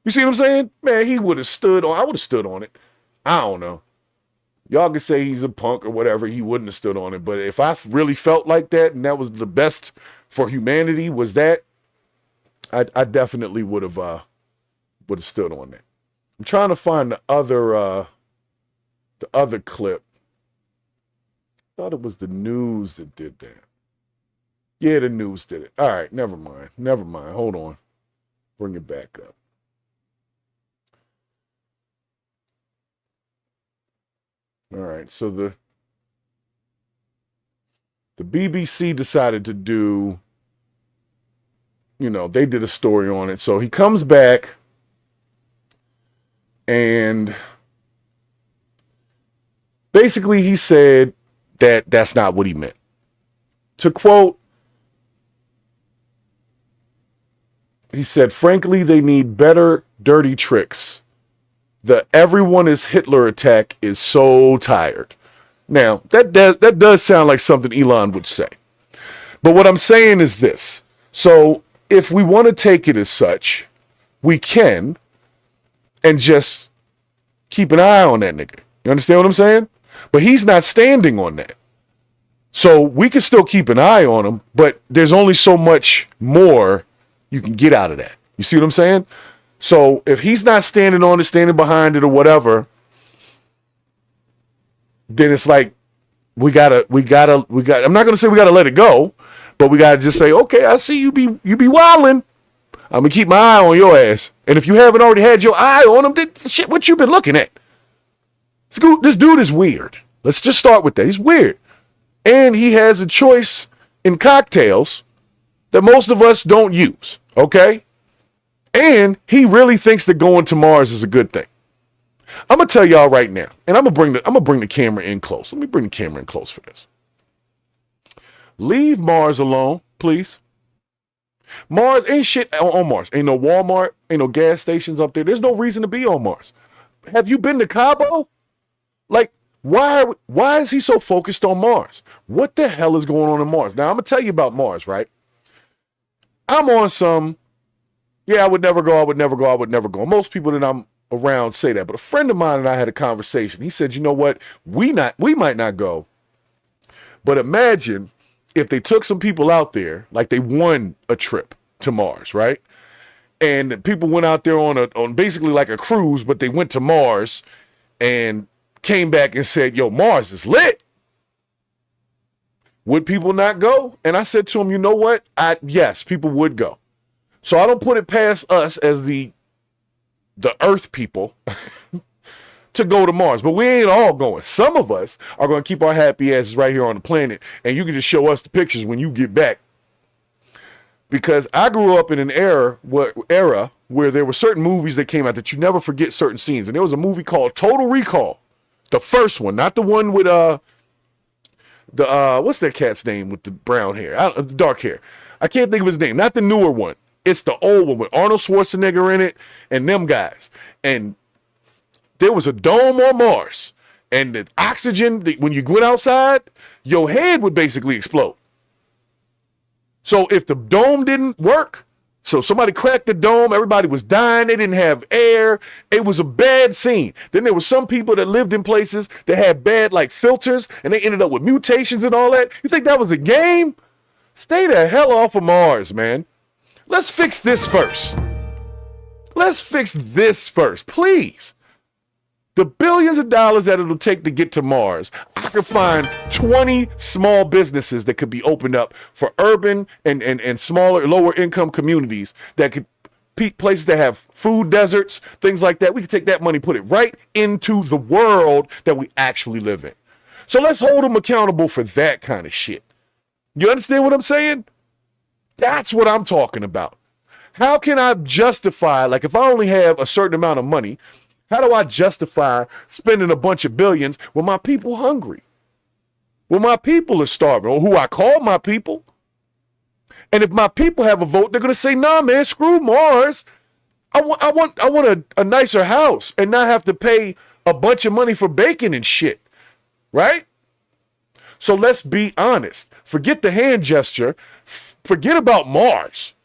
You see what I'm saying? Man, he would have stood on, I would have stood on it. I don't know. Y'all can say he's a punk or whatever. He wouldn't have stood on it. But if I really felt like that and that was the best for humanity was that, I definitely would have stood on that. I'm trying to find the other clip. I thought it was the news that did that. Yeah, the news did it. All right, never mind. Never mind. Hold on. Bring it back up. All right, so the BBC decided to do, they did a story on it. So he comes back and basically he said that that's not what he meant. To quote, he said, frankly, they need better dirty tricks. The everyone is Hitler attack is so tired. Now, that does sound like something Elon would say. But what I'm saying is this. So if we want to take it as such, we can, and just keep an eye on that nigga. You understand what I'm saying? But he's not standing on that. So we can still keep an eye on him, but there's only so much more you can get out of that. You see what I'm saying? So if he's not standing on it, standing behind it or whatever, then it's like we gotta, I'm not gonna say we gotta let it go, but we gotta just say, okay, I see you be wilding. I'm gonna keep my eye on your ass. And if you haven't already had your eye on him, then shit, what you been looking at? This dude is weird. Let's just start with that. He's weird. And he has a choice in cocktails that most of us don't use, okay? And he really thinks that going to Mars is a good thing. I'm gonna tell y'all right now, and I'm gonna bring the camera in close. Let me bring the camera in close for this. Leave Mars alone, please. Mars ain't shit on Mars. Ain't no Walmart, ain't no gas stations up there. There's no reason to be on Mars. Have you been to Cabo? Like, Why is he so focused on Mars? What the hell is going on in Mars? Now, I'm going to tell you about Mars, right? I'm on some, yeah, I would never go, I would never go, I would never go. Most people that I'm around say that, but a friend of mine and I had a conversation. He said, you know what? We might not go, but imagine if they took some people out there, like they won a trip to Mars, right? And the people went out there on basically like a cruise, but they went to Mars and came back and said, yo, Mars is lit. Would people not go? And I said to him, you know what? Yes, people would go. So I don't put it past us as the Earth people to go to Mars, but we ain't all going. Some of us are going to keep our happy asses right here on the planet, and you can just show us the pictures when you get back. Because I grew up in an era where there were certain movies that came out that you never forget certain scenes. And there was a movie called Total Recall. The first one, not the one with what's that cat's name with the brown hair, the dark hair. I can't think of his name. Not the newer one. It's the old one with Arnold Schwarzenegger in it and them guys. And there was a dome on Mars. And the oxygen, when you went outside, your head would basically explode. So if the dome didn't work, so somebody cracked the dome, everybody was dying, they didn't have air, it was a bad scene. Then there were some people that lived in places that had bad like filters and they ended up with mutations and all that. You think that was a game? Stay the hell off of Mars, man. Let's fix this first. Let's fix this first, please. The billions of dollars that it'll take to get to Mars, I could find 20 small businesses that could be opened up for urban and smaller, lower income communities that could places that have food deserts, things like that. We could take that money, put it right into the world that we actually live in. So let's hold them accountable for that kind of shit. You understand what I'm saying? That's what I'm talking about. How can I justify, like if I only have a certain amount of money, how do I justify spending a bunch of billions when my people hungry? When my people are starving, or who I call my people? And if my people have a vote, they're going to say, nah, man, screw Mars. I want a nicer house and not have to pay a bunch of money for bacon and shit, right? So let's be honest. Forget the hand gesture. Forget about Mars.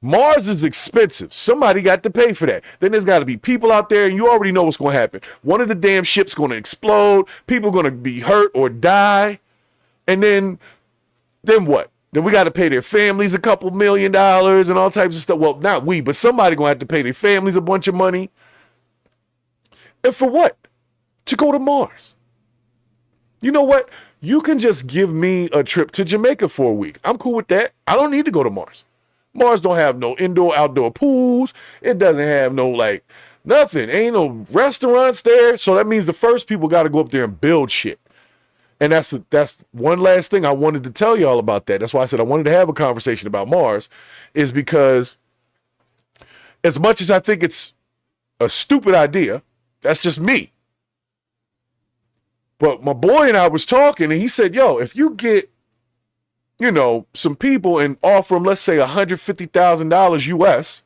Mars is expensive. Somebody got to pay for that. Then there's got to be people out there, and you already know what's going to happen. One of the damn ships going to explode. People are going to be hurt or die. And then what? Then we got to pay their families a couple $1 million and all types of stuff. Well, not we, but somebody going to have to pay their families a bunch of money. And for what? To go to Mars. You know what? You can just give me a trip to Jamaica for a week. I'm cool with that. I don't need to go to Mars. Mars don't have no indoor, outdoor pools. It doesn't have no, like, nothing. Ain't no restaurants there. So that means the first people got to go up there and build shit. And that's one last thing I wanted to tell y'all about that. That's why I said I wanted to have a conversation about Mars, is because as much as I think it's a stupid idea, that's just me. But my boy and I was talking, and he said, yo, if you get, you know, some people and offer them, let's say $150,000 US,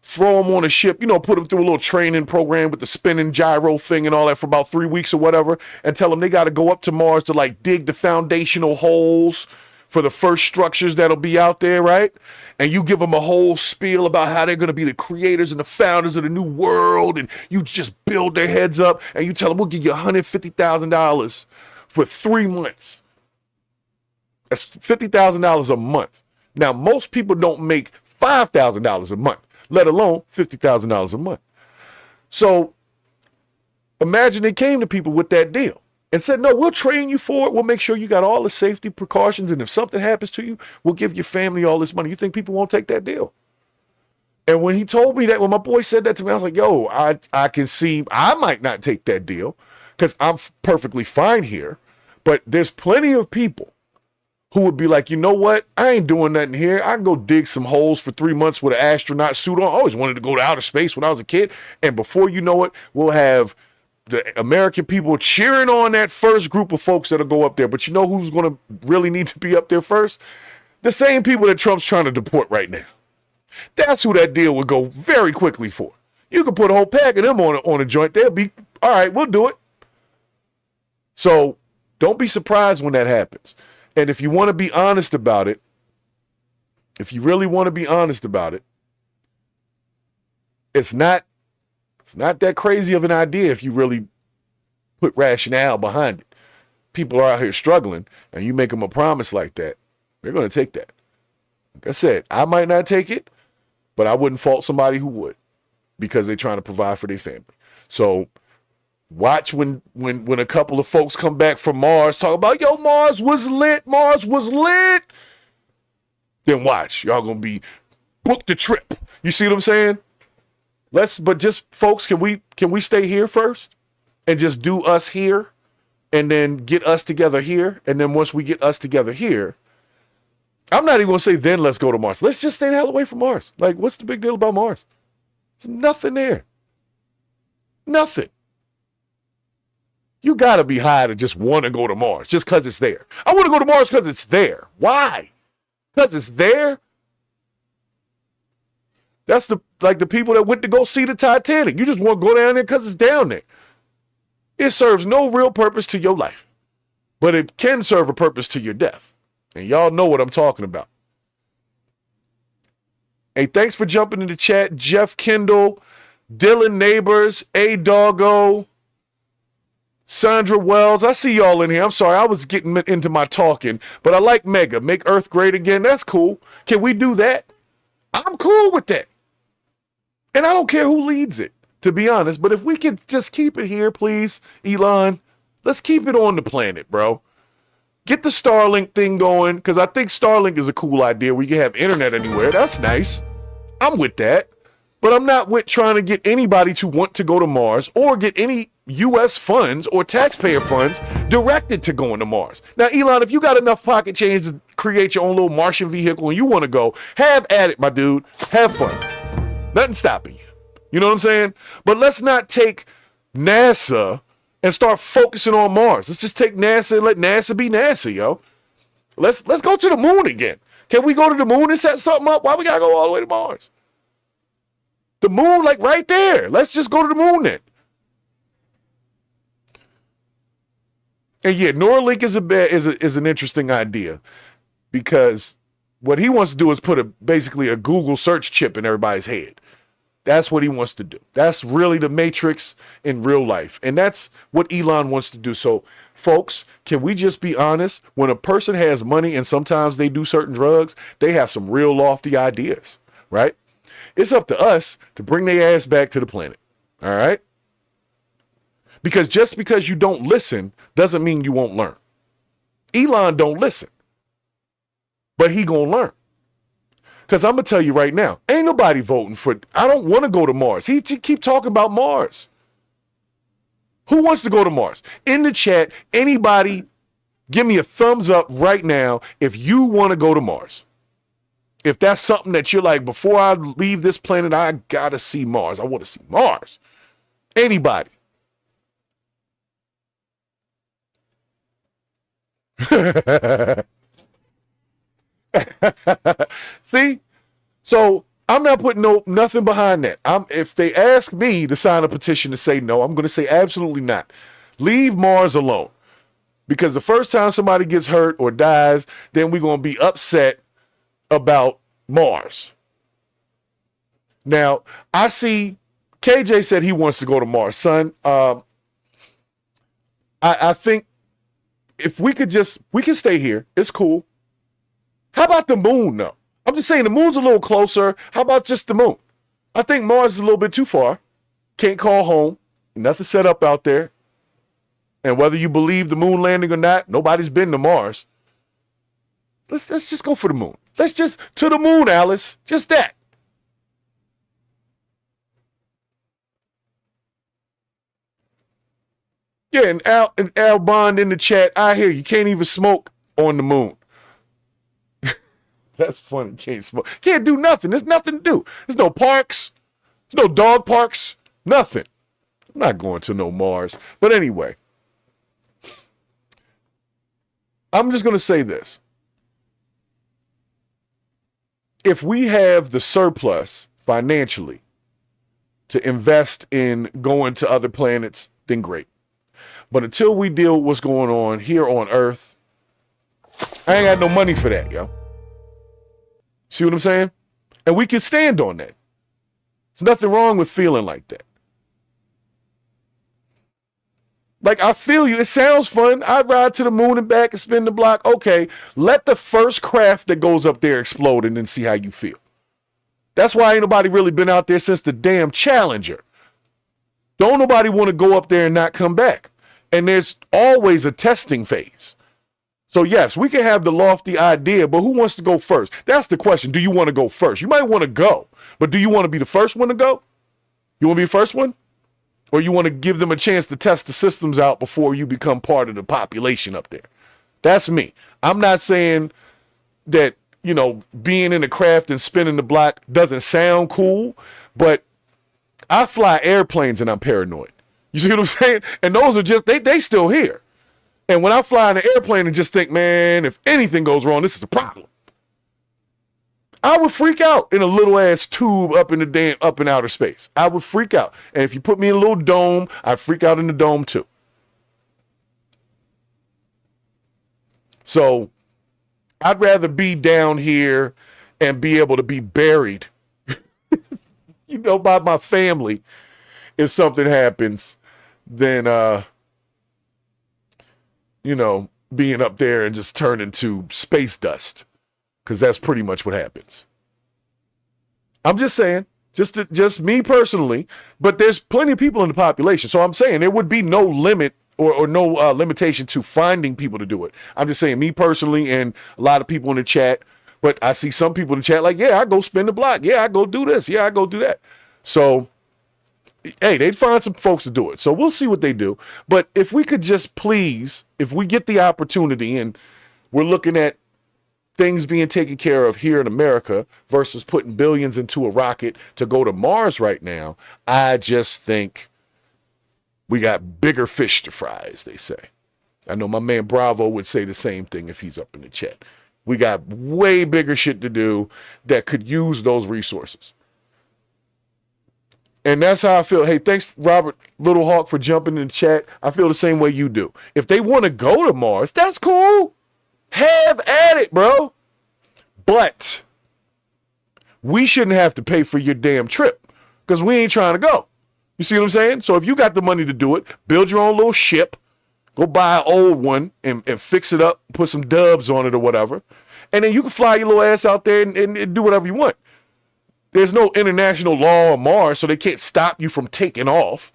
throw them on a ship, you know, put them through a little training program with the spinning gyro thing and all that for about 3 weeks or whatever, and tell them they got to go up to Mars to like dig the foundational holes for the first structures that'll be out there, right? And you give them a whole spiel about how they're going to be the creators and the founders of the new world, and you just build their heads up, and you tell them, we'll give you $150,000 for 3 months. That's $50,000 a month. Now, most people don't make $5,000 a month, let alone $50,000 a month. So imagine they came to people with that deal and said, no, we'll train you for it. We'll make sure you got all the safety precautions. And if something happens to you, we'll give your family all this money. You think people won't take that deal? And when he told me that, when my boy said that to me, I was like, yo, I can see I might not take that deal because I'm perfectly fine here. But there's plenty of people who would be like, you know what? I ain't doing nothing here. I can go dig some holes for 3 months with an astronaut suit on. I always wanted to go to outer space when I was a kid. And before you know it, we'll have the American people cheering on that first group of folks that'll go up there. But you know who's going to really need to be up there first? The same people that Trump's trying to deport right now. That's who that deal would go very quickly for. You can put a whole pack of them on a joint. They'll be, all right, we'll do it. So don't be surprised when that happens. And if you want to be honest about it, if you really want to be honest about it, it's not that crazy of an idea if you really put rationale behind it. People are out here struggling, and you make them a promise like that, they're going to take that. Like I said, I might not take it, but I wouldn't fault somebody who would, because they're trying to provide for their family. So watch when a couple of folks come back from Mars, talk about, yo, Mars was lit, Mars was lit. Then watch, y'all gonna be, book the trip. You see what I'm saying? But just folks, can we stay here first and just do us here and then get us together here? And then once we get us together here, I'm not even gonna say then let's go to Mars. Let's just stay the hell away from Mars. Like, what's the big deal about Mars? There's nothing there. Nothing. You gotta be high to just want to go to Mars just because it's there. I want to go to Mars because it's there. Why? Because it's there? That's the people that went to go see the Titanic. You just want to go down there because it's down there. It serves no real purpose to your life, but it can serve a purpose to your death. And y'all know what I'm talking about. Hey, thanks for jumping in the chat. Jeff Kendall, Dylan Neighbors, A Doggo, Sandra Wells. I see y'all in here. I'm sorry, I was getting into my talking, but I like Mega. Make Earth great again. That's cool. Can we do that? I'm cool with that. And I don't care who leads it, to be honest. But if we could just keep it here, please, Elon, let's keep it on the planet, bro. Get the Starlink thing going, because I think Starlink is a cool idea where you can have internet anywhere. That's nice. I'm with that. But I'm not with trying to get anybody to want to go to Mars or get any U.S. funds or taxpayer funds directed to going to Mars. Now, Elon, if you got enough pocket change to create your own little Martian vehicle and you want to go, have at it, my dude. Have fun. Nothing stopping you. You know what I'm saying? But let's not take NASA and start focusing on Mars. Let's just take NASA and let NASA be NASA, yo. Let's go to the moon again. Can we go to the moon and set something up? Why we gotta go all the way to Mars? The moon, like right there. Let's just go to the moon then. And yeah, Neuralink is an interesting idea, because what he wants to do is put basically a Google search chip in everybody's head. That's what he wants to do. That's really the Matrix in real life. And that's what Elon wants to do. So, folks, can we just be honest? When a person has money and sometimes they do certain drugs, they have some real lofty ideas, right? It's up to us to bring their ass back to the planet, all right? Because just because you don't listen doesn't mean you won't learn. Elon don't listen, but he gonna learn. Because I'm going to tell you right now, ain't nobody voting for, I don't want to go to Mars. He keep talking about Mars. Who wants to go to Mars? In the chat, anybody, give me a thumbs up right now if you want to go to Mars. If that's something that you're like, before I leave this planet, I got to see Mars. I want to see Mars. Anybody. See? So I'm not putting nothing behind that. If they ask me to sign a petition to say no, I'm going to say absolutely not. Leave Mars alone. Because the first time somebody gets hurt or dies, then we're going to be upset about Mars. Now, I see KJ said he wants to go to Mars. Son, I think if we can stay here. It's cool. How about the moon, though? I'm just saying the moon's a little closer. How about just the moon? I think Mars is a little bit too far. Can't call home. Nothing set up out there. And whether you believe the moon landing or not, nobody's been to Mars. Let's just go for the moon. Let's just to the moon, Alice. Just that. Yeah, and Al Bond in the chat, I hear you can't even smoke on the moon. That's funny. Can't smoke. Can't do nothing. There's nothing to do. There's no parks. There's no dog parks. Nothing. I'm not going to no Mars. But anyway, I'm just going to say this. If we have the surplus financially to invest in going to other planets, then great. But until we deal with what's going on here on Earth, I ain't got no money for that, yo. See what I'm saying? And we can stand on that. There's nothing wrong with feeling like that. Like, I feel you. It sounds fun. I'd ride to the moon and back and spin the block. Okay, let the first craft that goes up there explode and then see how you feel. That's why ain't nobody really been out there since the damn Challenger. Don't nobody want to go up there and not come back. And there's always a testing phase. So yes, we can have the lofty idea, but who wants to go first? That's the question. Do you want to go first? You might want to go, but do you want to be the first one to go? You want to be the first one? Or you want to give them a chance to test the systems out before you become part of the population up there? That's me. I'm not saying that, you know, being in the craft and spinning the block doesn't sound cool, but I fly airplanes and I'm paranoid. You see what I'm saying? And those are just, they still here. And when I fly in an airplane and just think, man, if anything goes wrong, this is a problem. I would freak out in a little ass tube up in outer space. I would freak out. And if you put me in a little dome, I'd freak out in the dome too. So I'd rather be down here and be able to be buried, you know, by my family if something happens than, you know, being up there and just turn into space dust. Because that's pretty much what happens. I'm just saying, just me personally, but there's plenty of people in the population. So I'm saying there would be no limit or no limitation to finding people to do it. I'm just saying me personally and a lot of people in the chat, but I see some people in the chat like, yeah, I go spin the block. Yeah, I go do this. Yeah, I go do that. So, hey, they'd find some folks to do it. So we'll see what they do. But if we could just please, if we get the opportunity and we're looking at things being taken care of here in America versus putting billions into a rocket to go to Mars right now, I just think we got bigger fish to fry, as they say. I know my man Bravo would say the same thing if he's up in the chat. We got way bigger shit to do that could use those resources. And that's how I feel. Hey, thanks, Robert Little Hawk, for jumping in the chat. I feel the same way you do. If they want to go to Mars, that's cool. Have at it, bro. But we shouldn't have to pay for your damn trip because we ain't trying to go. You see what I'm saying? So if you got the money to do it, build your own little ship, go buy an old one and fix it up, put some dubs on it or whatever, and then you can fly your little ass out there and do whatever you want. There's no international law on Mars, so they can't stop you from taking off.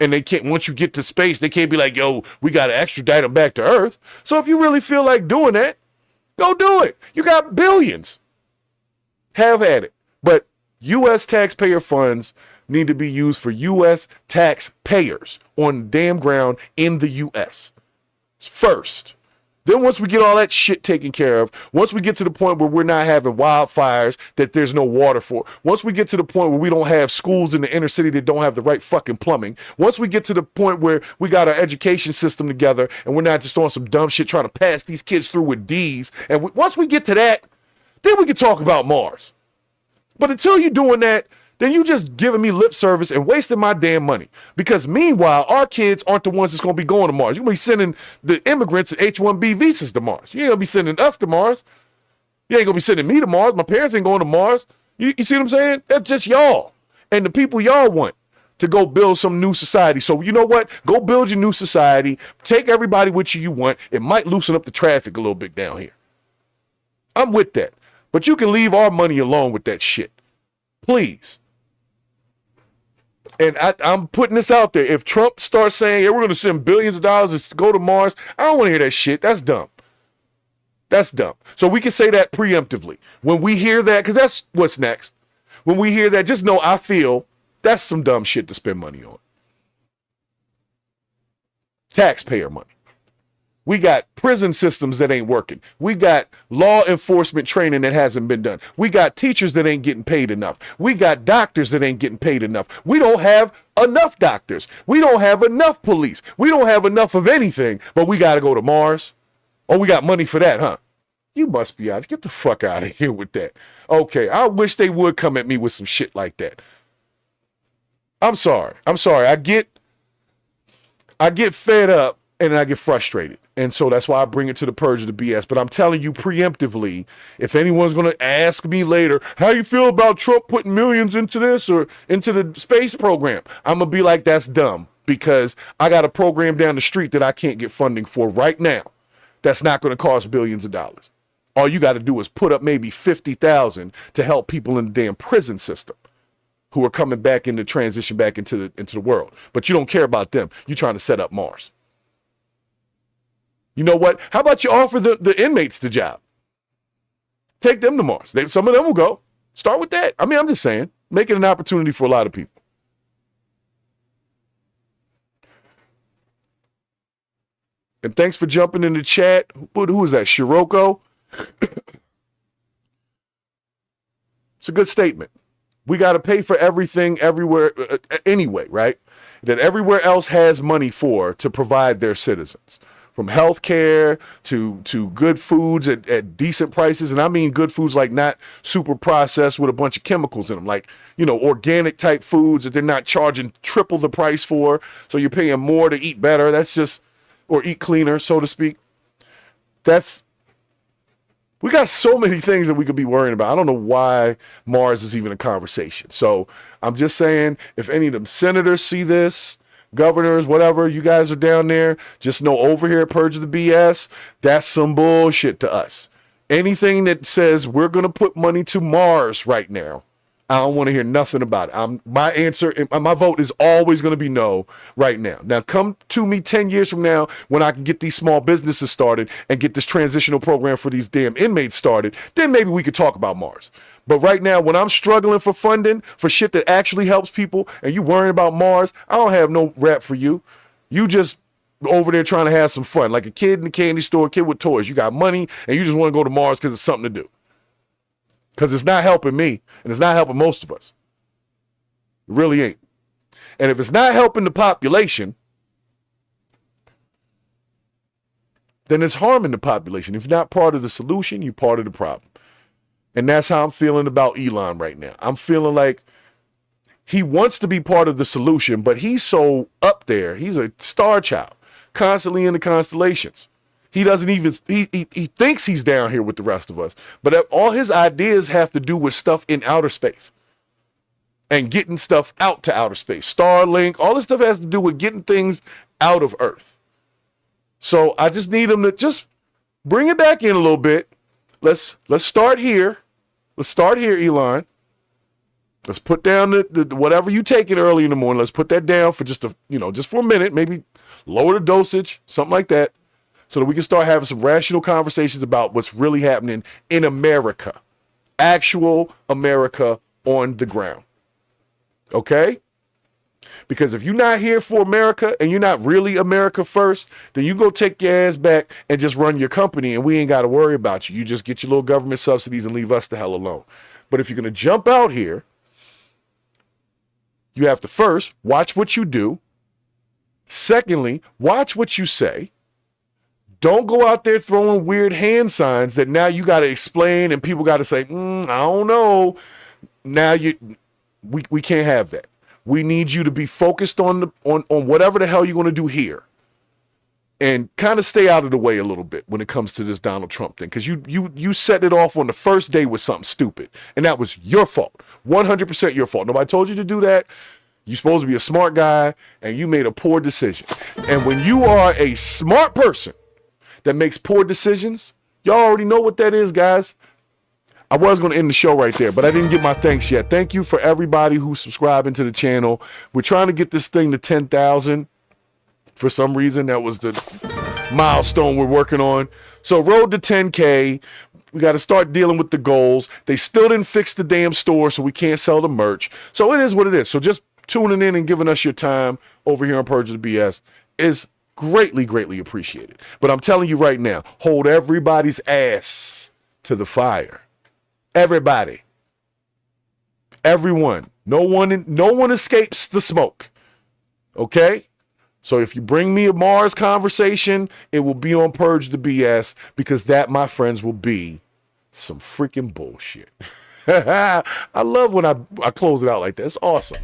And they can't, once you get to space, they can't be like, yo, we got to extradite them back to Earth. So if you really feel like doing that, go do it. You got billions. Have at it. But U.S. taxpayer funds need to be used for U.S. taxpayers on the damn ground in the U.S. first. Then once we get all that shit taken care of, once we get to the point where we're not having wildfires that there's no water for, once we get to the point where we don't have schools in the inner city that don't have the right fucking plumbing, once we get to the point where we got our education system together and we're not just on some dumb shit trying to pass these kids through with D's, and once we get to that, then we can talk about Mars. But until you're doing that, then you just giving me lip service and wasting my damn money. Because meanwhile, our kids aren't the ones that's going to be going to Mars. You're going to be sending the immigrants H-1B visas to Mars. You ain't going to be sending us to Mars. You ain't going to be sending me to Mars. My parents ain't going to Mars. You see what I'm saying? That's just y'all. And the people y'all want to go build some new society. So you know what? Go build your new society. Take everybody with you want. It might loosen up the traffic a little bit down here. I'm with that. But you can leave our money alone with that shit. Please. And I'm putting this out there. If Trump starts saying, yeah, we're going to send billions of dollars to go to Mars, I don't want to hear that shit. That's dumb. That's dumb. So we can say that preemptively. When we hear that, because that's what's next. When we hear that, just know I feel that's some dumb shit to spend money on. Taxpayer money. We got prison systems that ain't working. We got law enforcement training that hasn't been done. We got teachers that ain't getting paid enough. We got doctors that ain't getting paid enough. We don't have enough doctors. We don't have enough police. We don't have enough of anything, but we got to go to Mars. Oh, we got money for that, huh? You must be out. Get the fuck out of here with that. Okay, I wish they would come at me with some shit like that. I'm sorry. I get I get fed up and I get frustrated. And so that's why I bring it to the Purge of the BS. But I'm telling you preemptively, if anyone's going to ask me later, how you feel about Trump putting millions into this or into the space program? I'm going to be like, that's dumb, because I got a program down the street that I can't get funding for right now. That's not going to cost billions of dollars. All you got to do is put up maybe 50,000 to help people in the damn prison system who are coming back in the transition back into the world. But you don't care about them. You're trying to set up Mars. You know what? How about you offer the inmates the job? Take them to Mars. Some of them will go. Start with that. I mean, I'm just saying, make it an opportunity for a lot of people. And thanks for jumping in the chat. Who is that? Shiroko? It's a good statement. We got to pay for everything everywhere anyway, right? That everywhere else has money to provide their citizens. From healthcare to good foods at decent prices. And I mean good foods like not super processed with a bunch of chemicals in them. Like, organic type foods that they're not charging triple the price for. So you're paying more to eat better. That's just, or eat cleaner, so to speak. We got so many things that we could be worrying about. I don't know why Mars is even a conversation. So I'm just saying, if any of them senators see this, governors, whatever, you guys are down there, just know over here at Purge the BS, that's some bullshit to us. Anything that says we're going to put money to Mars right now, I don't want to hear nothing about it. My answer, my vote is always going to be no right now. Now, come to me 10 years from now when I can get these small businesses started and get this transitional program for these damn inmates started, then maybe we could talk about Mars. But right now, when I'm struggling for funding for shit that actually helps people and you worrying about Mars, I don't have no rap for you. You just over there trying to have some fun, like a kid in the candy store, a kid with toys. You got money and you just want to go to Mars because it's something to do. Because it's not helping me, and it's not helping most of us. It really ain't. And if it's not helping the population, then it's harming the population. If you're not part of the solution, you're part of the problem. And that's how I'm feeling about Elon right now. I'm feeling like he wants to be part of the solution, but he's so up there. He's a star child, constantly in the constellations. He doesn't even, he thinks he's down here with the rest of us, but all his ideas have to do with stuff in outer space and getting stuff out to outer space. Starlink, all this stuff has to do with getting things out of Earth. So I just need him to just bring it back in a little bit. Let's start here. Let's start here, Elon. Let's put down the whatever you take it early in the morning. Let's put that down for just for a minute, maybe lower the dosage, something like that, so that we can start having some rational conversations about what's really happening in America, actual America on the ground. Okay? Because if you're not here for America and you're not really America first, then you go take your ass back and just run your company and we ain't got to worry about you. You just get your little government subsidies and leave us the hell alone. But if you're going to jump out here, you have to first watch what you do. Secondly, watch what you say. Don't go out there throwing weird hand signs that now you got to explain and people got to say, I don't know. Now we can't have that. We need you to be focused on whatever the hell you're going to do here, and kind of stay out of the way a little bit when it comes to this Donald Trump thing, because you set it off on the first day with something stupid, and that was your fault, 100% your fault. Nobody told you to do that. You're supposed to be a smart guy, and you made a poor decision. And when you are a smart person that makes poor decisions, y'all already know what that is, guys. I was going to end the show right there, but I didn't get my thanks yet. Thank you for everybody who's subscribing to the channel. We're trying to get this thing to 10,000. For some reason, that was the milestone we're working on. So road to 10K. We got to start dealing with the goals. They still didn't fix the damn store, so we can't sell the merch. So it is what it is. So just tuning in and giving us your time over here on Purge the BS is greatly, greatly appreciated. But I'm telling you right now, hold everybody's ass to the fire. Everybody. Everyone. No one escapes the smoke. Okay? So if you bring me a Mars conversation, it will be on Purge the BS, because that, my friends, will be some freaking bullshit. I love when I close it out like that. It's awesome.